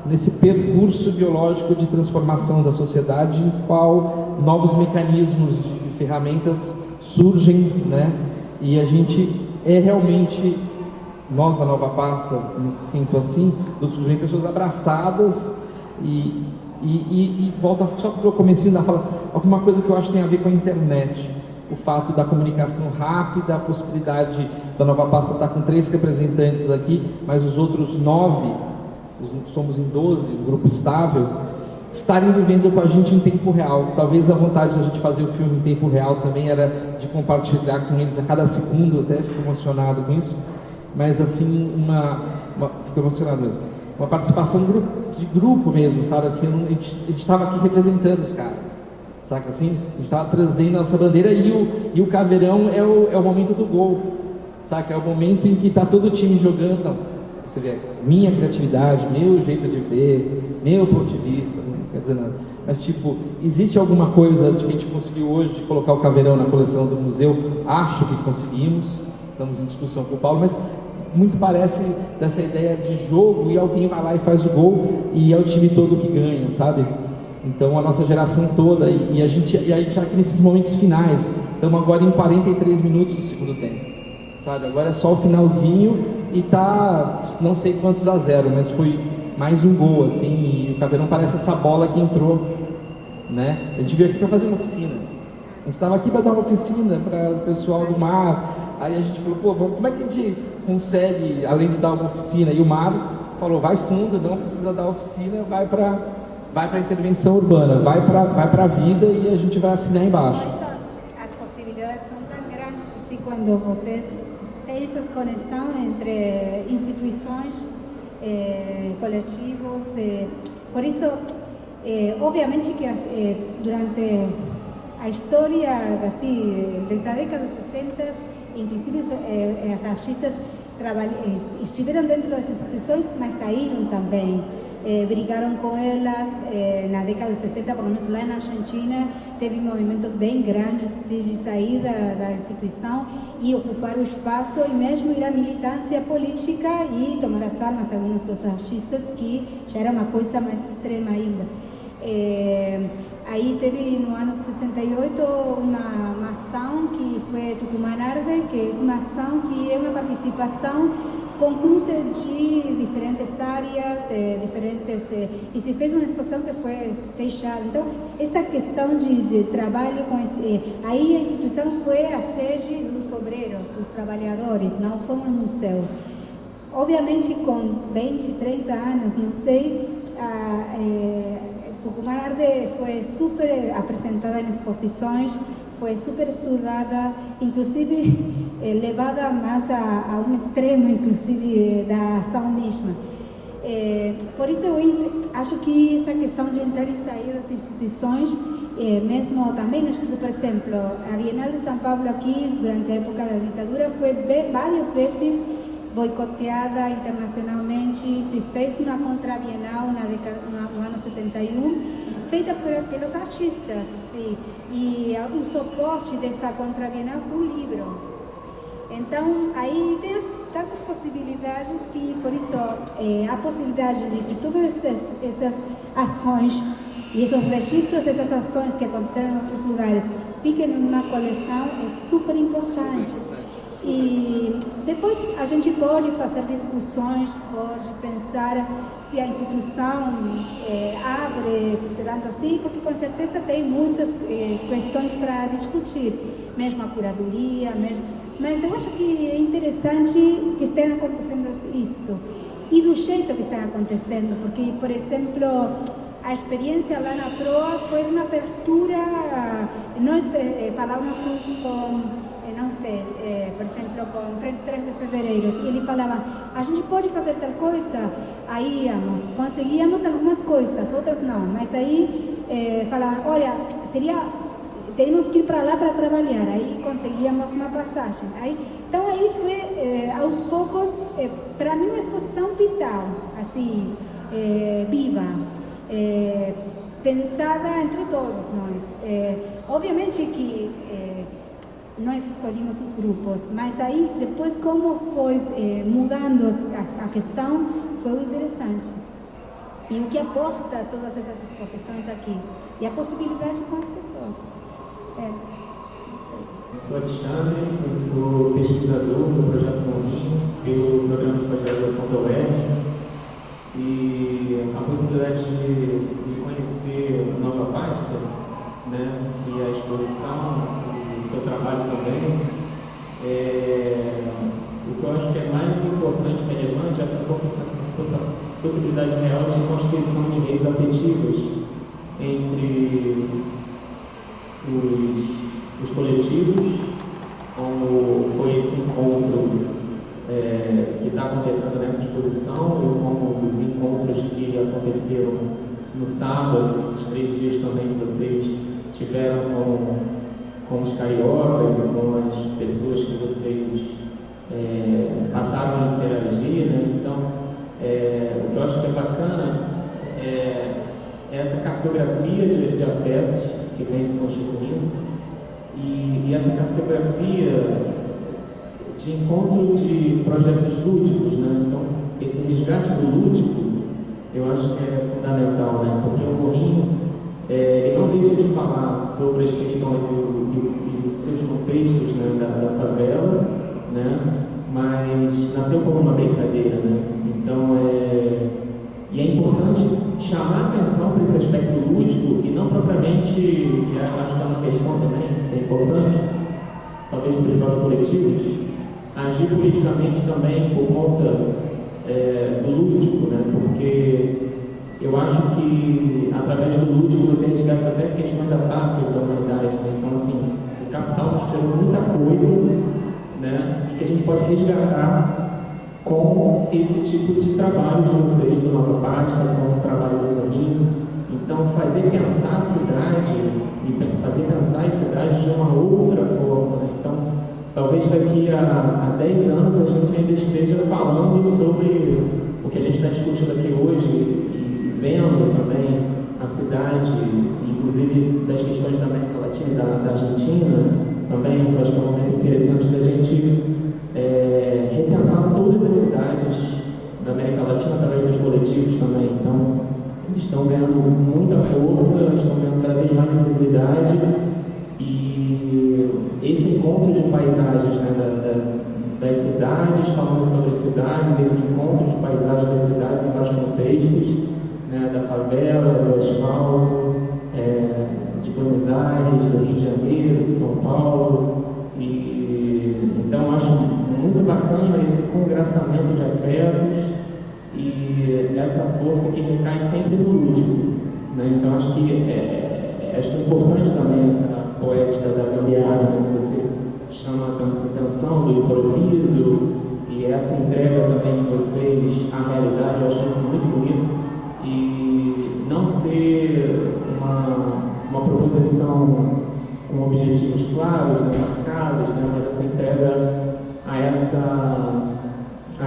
S2: nesse percurso biológico de transformação da sociedade, em qual novos mecanismos e ferramentas surgem, né? E a gente realmente... Nós da Nova Pasta, me sinto assim, vem pessoas abraçadas e volta só para o comecinho da fala, alguma coisa que eu acho que tem a ver com a internet, o fato da comunicação rápida, a possibilidade da Nova Pasta estar com 3 representantes aqui, mas os outros 9, somos em 12, um grupo estável, estarem vivendo com a gente em tempo real. Talvez a vontade da gente fazer o filme em tempo real também era de compartilhar com eles a cada segundo, até fico emocionado com isso. Mas assim, fico emocionado mesmo, uma participação de grupo mesmo, sabe, assim, a gente estava aqui representando os caras, saca assim, a gente estava trazendo a nossa bandeira, e o caveirão é o momento do gol, saca, é o momento em que está todo o time jogando, não, você vê, minha criatividade, meu jeito de ver, meu ponto de vista, não quer dizer nada, mas tipo, existe alguma coisa de que a gente conseguiu hoje de colocar o caveirão na coleção do museu? Acho que conseguimos, estamos em discussão com o Paulo, mas muito parece dessa ideia de jogo, e alguém vai lá e faz o gol e é o time todo que ganha, sabe? Então a nossa geração toda, e a gente está aqui nesses momentos finais, estamos agora em 43 minutos do segundo tempo, sabe? Agora é só o finalzinho e tá não sei quantos a 0, mas foi mais um gol, assim, e o Caveirão parece essa bola que entrou, né? A gente veio aqui para fazer uma oficina, a gente estava aqui para dar uma oficina para o pessoal do mar. Aí a gente falou, como é que a gente consegue, além de dar uma oficina? E o Mário falou, vai fundo, não precisa dar oficina, vai para a intervenção urbana, vai para a vida, e a gente vai assinar embaixo.
S3: Quais são as possibilidades
S6: importantes assim, quando vocês têm essas conexões entre instituições, coletivos. Por isso, obviamente que durante a história, assim, desde a década dos 60, inclusive as artistas estiveram dentro das instituições, mas saíram também. Brigaram com elas na década dos 60, por menos lá na Argentina, teve movimentos bem grandes de sair da instituição e ocupar o espaço e mesmo ir à militância política e tomar as armas, alguns dos artistas, que já era uma coisa mais extrema ainda. Aí teve no ano 68 uma ação que foi Tucumán Arde, que é uma ação que é uma participação com cruzes de diferentes áreas, e se fez uma exposição que foi fechada. Então, essa questão de trabalho, aí a instituição foi a sede dos obreiros, dos trabalhadores, não foi um museu. Obviamente, com 20, 30 anos, não sei, Tucumán Arde foi super apresentada em exposições, foi super estudada, inclusive levada mais a um extremo, inclusive, da ação mesma. Por isso eu acho que essa questão de entrar e sair das instituições, mesmo também no estudo, por exemplo, a Bienal de São Paulo aqui, durante a época da ditadura, foi várias vezes boicoteada internacionalmente, se fez uma contra-bienal no ano 71, feita pelos artistas, assim, e o suporte dessa contra-bienal foi um livro. Então, aí tem tantas possibilidades que, por isso, a possibilidade de que todas essas ações e esses registros dessas ações que aconteceram em outros lugares fiquem em uma coleção é super importante. E depois a gente pode fazer discussões, pode pensar se a instituição abre tanto assim, porque com certeza tem muitas questões para discutir, mesmo a curadoria, mas eu acho que é interessante que esteja acontecendo isto, e do jeito que está acontecendo, porque, por exemplo, a experiência lá na Proa foi uma abertura, nós falávamos com não sei, por exemplo, com o Frente 3 de Fevereiro, e ele falava, a gente pode fazer tal coisa, aí íamos, conseguíamos algumas coisas, outras não, mas aí falavam, olha, teríamos que ir para lá para trabalhar, aí conseguíamos uma passagem. Então aí foi, aos poucos, para mim uma exposição vital, assim, viva, pensada entre todos nós. Obviamente que nós escolhemos os grupos, mas aí depois como foi mudando a questão foi interessante. E o que aporta todas essas exposições aqui? E a possibilidade com as pessoas. Não sei.
S9: Eu sou Alexandre, eu sou pesquisador do Projeto Morrinho, pelo programa de pós-graduação da UERJ, e a possibilidade de conhecer a Nova Pasta, né, e a exposição, o seu trabalho também, o que eu acho que é mais importante e relevante é essa possibilidade real de constituição de redes afetivas entre os coletivos, como foi esse encontro que está acontecendo nessa exposição, e como os encontros que aconteceram no sábado, esses 3 dias também que vocês tiveram com os cariocas e com as pessoas que vocês passaram a interagir, né? Então, o que eu acho que é bacana é essa cartografia de afetos que vem se constituindo, e essa cartografia de encontro de projetos lúdicos, né? Então, esse resgate do lúdico, eu acho que é fundamental, né? Porque o Morrinho, ele não deixa de falar sobre as questões e os seus contextos, né, da favela, né? Mas nasceu como uma brincadeira, né? Então, e é importante chamar atenção para esse aspecto lúdico e não propriamente, e acho que é uma questão também que é importante, talvez para os próprios coletivos, agir politicamente também por conta do lúdico, né? Porque eu acho que através do lúdico você resgata até questões atávicas da humanidade, né? Então, assim, o capital nos tirou muita coisa gente pode resgatar com esse tipo de trabalho de vocês, do Nova Pasta, com o trabalho do Morrinho. Então, fazer pensar a cidade e fazer pensar as cidades de uma outra forma. Então, talvez daqui a 10 anos a gente ainda esteja falando sobre o que a gente está discutindo aqui hoje e vendo também a cidade, inclusive das questões da América Latina e da Argentina, também, que eu acho que é um momento interessante da gente repensar todas as cidades da América Latina através dos coletivos também. Então, eles estão ganhando muita força, estão ganhando cada vez mais visibilidade, e esse encontro de paisagens, né, das cidades, falando sobre as cidades, esse encontro de paisagens das cidades em vários contextos, né, da favela, do asfalto, de Buenos Aires, do Rio de Janeiro, de São Paulo. Então, eu acho muito bacana esse congraçamento de afetos e essa força que recai sempre no lúdico, né? Então, acho que é importante também essa poética da gambiarra, né, que você chama tanta atenção, do improviso, e essa entrega também de vocês à realidade. Eu acho isso muito bonito, e não ser uma proposição com objetivos claros, né, marcados, né, mas essa entrega a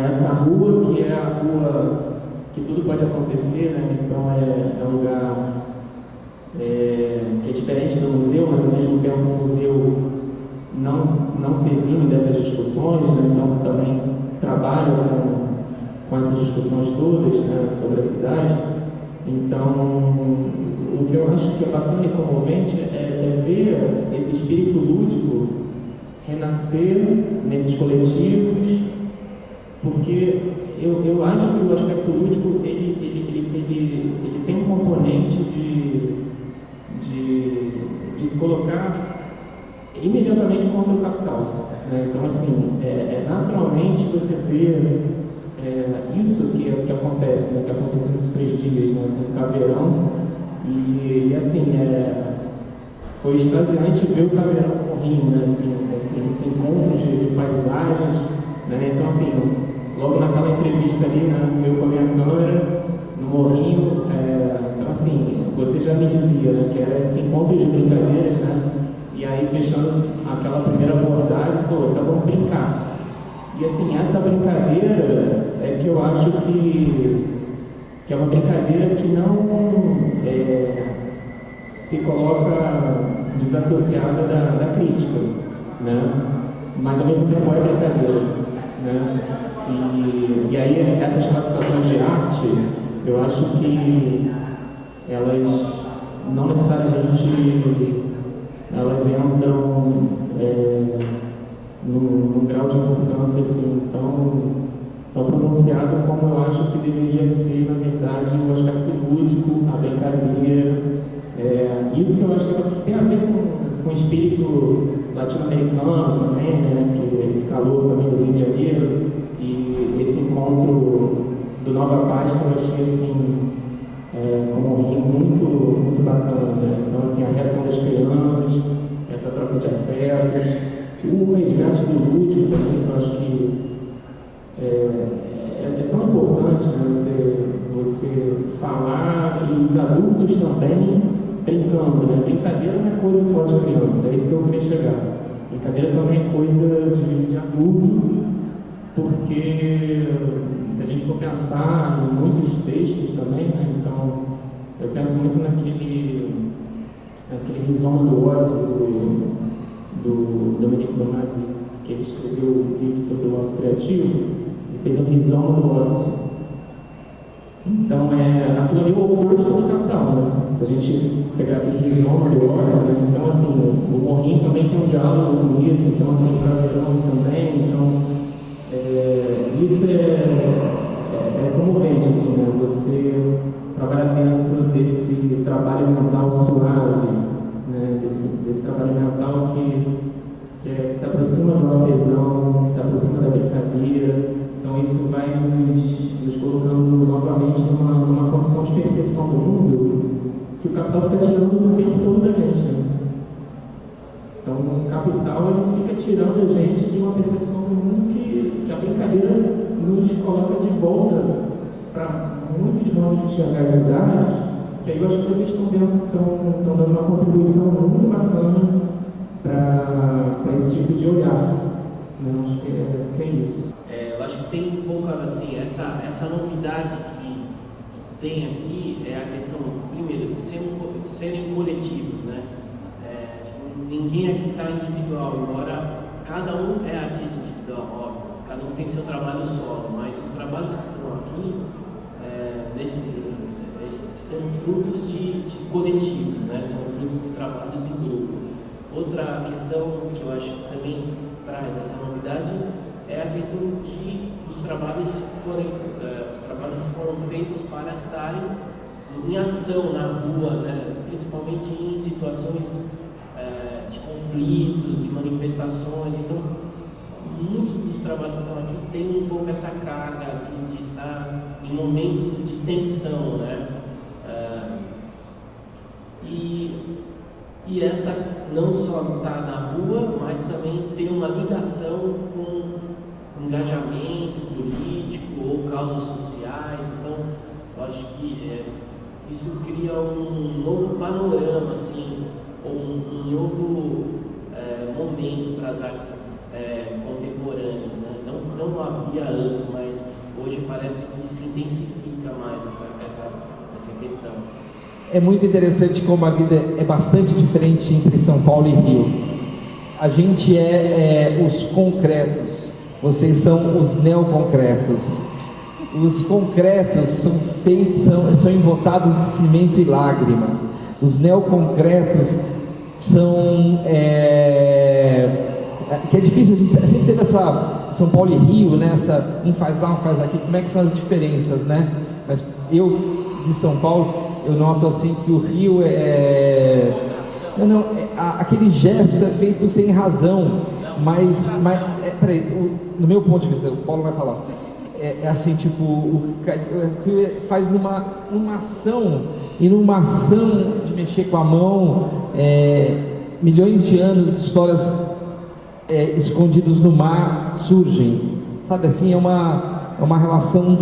S9: essa rua, que é a rua que tudo pode acontecer, né? Então é um lugar que é diferente do museu, mas ao mesmo tempo o museu não se exime dessas discussões, né? Então também trabalha com essas discussões todas, né, sobre a cidade. Então, o que eu acho que é bacana e comovente é ver esse espírito lúdico renascer nesses coletivos, porque eu acho que o aspecto lúdico ele tem um componente de se colocar imediatamente contra o capital, né? Então, assim, naturalmente você vê isso que acontece, né? Que aconteceu nesses 3 dias, né? Com o Caveirão, e assim, foi extasiante ver o Caveirão correndo, né? Assim, esse encontro de paisagens, né? Então, assim, logo naquela entrevista ali, né, eu com a minha câmera, no Morrinho, então, assim, você já me dizia, né, que era esse encontro de brincadeiras, né? E aí, fechando aquela primeira abordagem, você falou, então vamos brincar. E assim, essa brincadeira que eu acho que é uma brincadeira que não se coloca desassociada da crítica, né? Mas ao mesmo tempo é brincadeira, né? E aí essas classificações de arte, eu acho que elas não necessariamente elas entram num grau de importância assim tão pronunciado como eu acho que deveria ser, na verdade, o aspecto lúdico, a brincadeira. Isso que eu acho que tem a ver com o espírito latino-americano também, né? Que esse calor também do Rio de Janeiro, e esse encontro do Nova Pasta eu achei assim, como um rio muito bacana, né? Então, assim, a reação das crianças, essa troca de afetos, o resgate do lúdico também, que eu acho que é tão importante, né? Você falar, e os adultos também brincando, né? Brincadeira não é coisa só de criança, é isso que eu queria chegar. Brincadeira também é coisa de adulto, porque se a gente for pensar em muitos textos também, né? Então, eu penso muito naquele rizoma do ócio do Domenico Donazzi, que ele escreveu um livro sobre o ócio criativo e fez um rizoma do ócio. Então, aquilo ali é o oposto do capital, né? Se a gente pegar aquele rizoma do ócio, né? Então, assim, o Morrinho também tem um diálogo com isso, então, assim, o Caveirão também, então, isso é comovente, assim, né? Você trabalha dentro desse trabalho mental suave, né? Desse trabalho mental que se aproxima do artesão, que se aproxima da brincadeira. Então isso vai nos colocando novamente numa condição de percepção do mundo que o capital fica tirando o tempo todo da gente, né? Então o capital ele fica tirando a gente de uma percepção do mundo que coloca de volta para muitos modos de enxergar as cidades, que aí eu acho que vocês estão dando uma contribuição muito bacana para esse tipo de olhar. Eu acho que é isso.
S5: Eu acho que tem um pouco assim, essa novidade que tem aqui é a questão, primeiro, de serem coletivos, né? Ninguém aqui está individual, embora cada um é artista individual, óbvio, cada um tem seu trabalho solo, mas os trabalhos que estão aqui são frutos de coletivos, né? São frutos de trabalhos em grupo. Outra questão que eu acho que também traz essa novidade é a questão de os trabalhos foram feitos para estarem em ação na rua, né? Principalmente em situações de conflitos, de manifestações. Então, muitos dos trabalhos que estão aqui têm um pouco essa carga de estar em momentos de tensão, né? E essa não só está na rua, mas também tem uma ligação com engajamento político ou causas sociais. Então, eu acho que isso cria um novo panorama, assim, ou um novo momento para as artes contemporâneas, né? Não havia antes, mas hoje parece que se intensifica mais essa questão.
S2: É muito interessante como a vida é bastante diferente entre São Paulo e Rio. A gente é os concretos, vocês são os neoconcretos. Os concretos são feitos, são embotados de cimento e lágrima. Os neoconcretos são que é difícil, a gente sempre teve essa São Paulo e Rio, né? Um faz lá, um faz aqui. Como é que são as diferenças, né? Mas eu de São Paulo, eu noto assim que o Rio aquele gesto é feito sem razão, mas peraí, no meu ponto de vista, o Paulo vai falar, assim, tipo, o Rio faz numa ação, e numa ação de mexer com a mão, milhões de anos de histórias escondidos no mar surgem, sabe, assim, é uma relação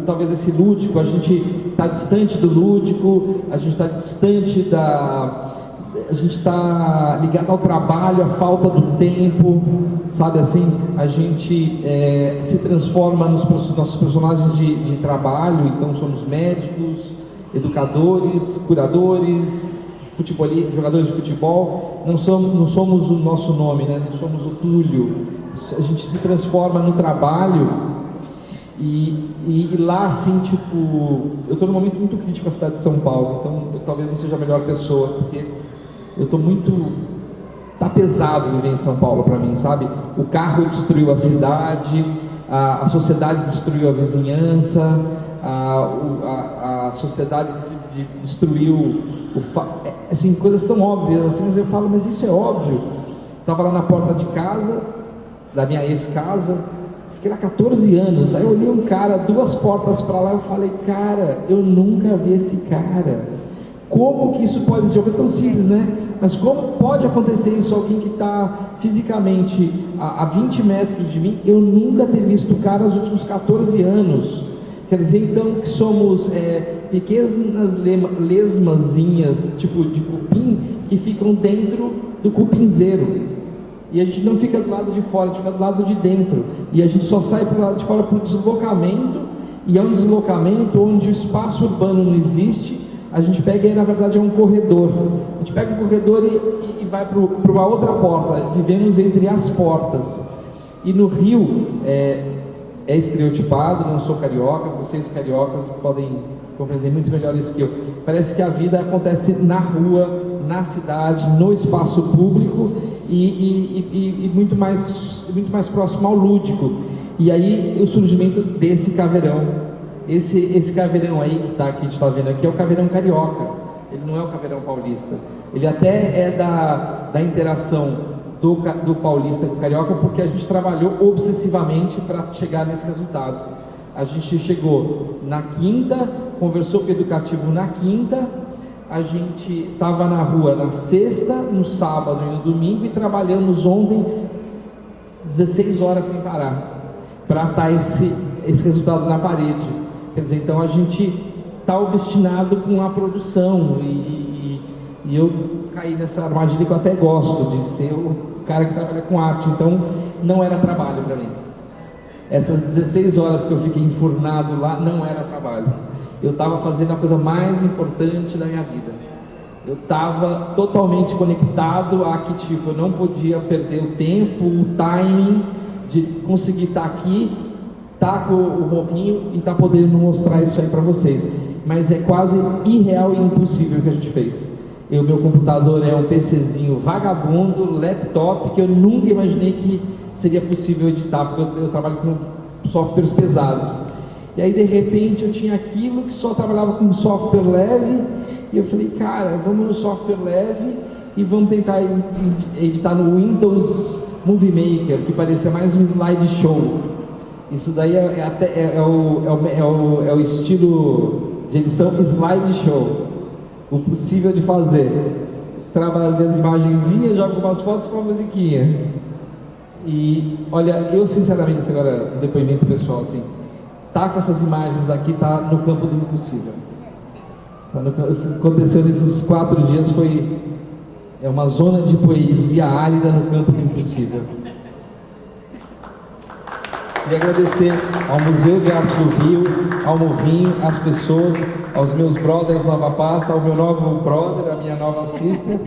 S2: talvez desse lúdico. A gente está distante do lúdico, a gente está distante a gente está ligado ao trabalho, à falta do tempo, sabe assim, a gente se transforma nos nossos personagens de trabalho. Então somos médicos, educadores, curadores, jogadores de futebol. Não somos o nosso nome, né? Não somos o Túlio. A gente se transforma no trabalho. E lá, assim, tipo, eu estou num momento muito crítico com a cidade de São Paulo, então talvez eu seja a melhor pessoa, porque eu estou tá pesado viver em São Paulo para mim, sabe? O carro destruiu a cidade, a sociedade destruiu a vizinhança, a sociedade destruiu assim, coisas tão óbvias, assim, mas eu falo, mas isso é óbvio. Estava lá na porta de casa, da minha ex-casa, fiquei lá 14 anos, aí eu olhei um cara 2 portas para lá, eu falei, cara, eu nunca vi esse cara. Como que isso pode ser? É tão simples, né? Mas como pode acontecer isso? Alguém que está fisicamente a 20 metros de mim, eu nunca ter visto o cara nos últimos 14 anos. Quer dizer, então, que somos pequenas lesmazinhas, tipo de cupim, que ficam dentro do cupinzeiro. E a gente não fica do lado de fora, a gente fica do lado de dentro. E a gente só sai para o lado de fora por deslocamento, e é um deslocamento onde o espaço urbano não existe. A gente pega e, na verdade, é um corredor. A gente pega um corredor e vai para uma outra porta. Vivemos entre as portas. E no Rio, é estereotipado, não sou carioca, vocês cariocas podem compreender muito melhor isso que eu. Parece que a vida acontece na rua, na cidade, no espaço público e muito mais próximo ao lúdico. E aí o surgimento desse caveirão. Esse caveirão aí que a gente está vendo aqui é o caveirão carioca, ele não é o caveirão paulista. Ele até é da interação do paulista com o carioca, porque a gente trabalhou obsessivamente para chegar nesse resultado. A gente chegou na quinta, conversou com o educativo na quinta, a gente estava na rua na sexta, no sábado e no domingo, e trabalhamos ontem 16 horas sem parar, para estar esse resultado na parede. Quer dizer, então a gente está obstinado com a produção e eu caí nessa armadilha que eu até gosto de ser o cara que trabalha com arte, então não era trabalho para mim. Essas 16 horas que eu fiquei enfurnado lá não era trabalho. Eu estava fazendo a coisa mais importante da minha vida. Eu estava totalmente conectado a que tipo, eu não podia perder o tempo, o timing de conseguir estar aqui, estar com o Morrinho e estar podendo mostrar isso aí para vocês. Mas é quase irreal e impossível o que a gente fez. Meu computador é um PCzinho vagabundo, laptop, que eu nunca imaginei que seria possível editar, porque eu trabalho com softwares pesados. E aí, de repente, eu tinha aquilo que só trabalhava com software leve, e eu falei, cara, vamos no software leve e vamos tentar editar no Windows Movie Maker, que parecia mais um slideshow. Isso daí é o estilo de edição slideshow, o possível de fazer. Trabalho as imagenzinhas, jogo umas fotos com uma musiquinha. E olha, eu sinceramente, isso agora é um depoimento pessoal, assim, tá com essas imagens aqui, tá no campo do impossível. Aconteceu nesses 4 dias, foi uma zona de poesia árida no campo do impossível. Queria agradecer ao Museu de Arte do Rio, ao Morrinho, às pessoas, aos meus brothers Nova Pasta, ao meu novo brother, a minha nova sister.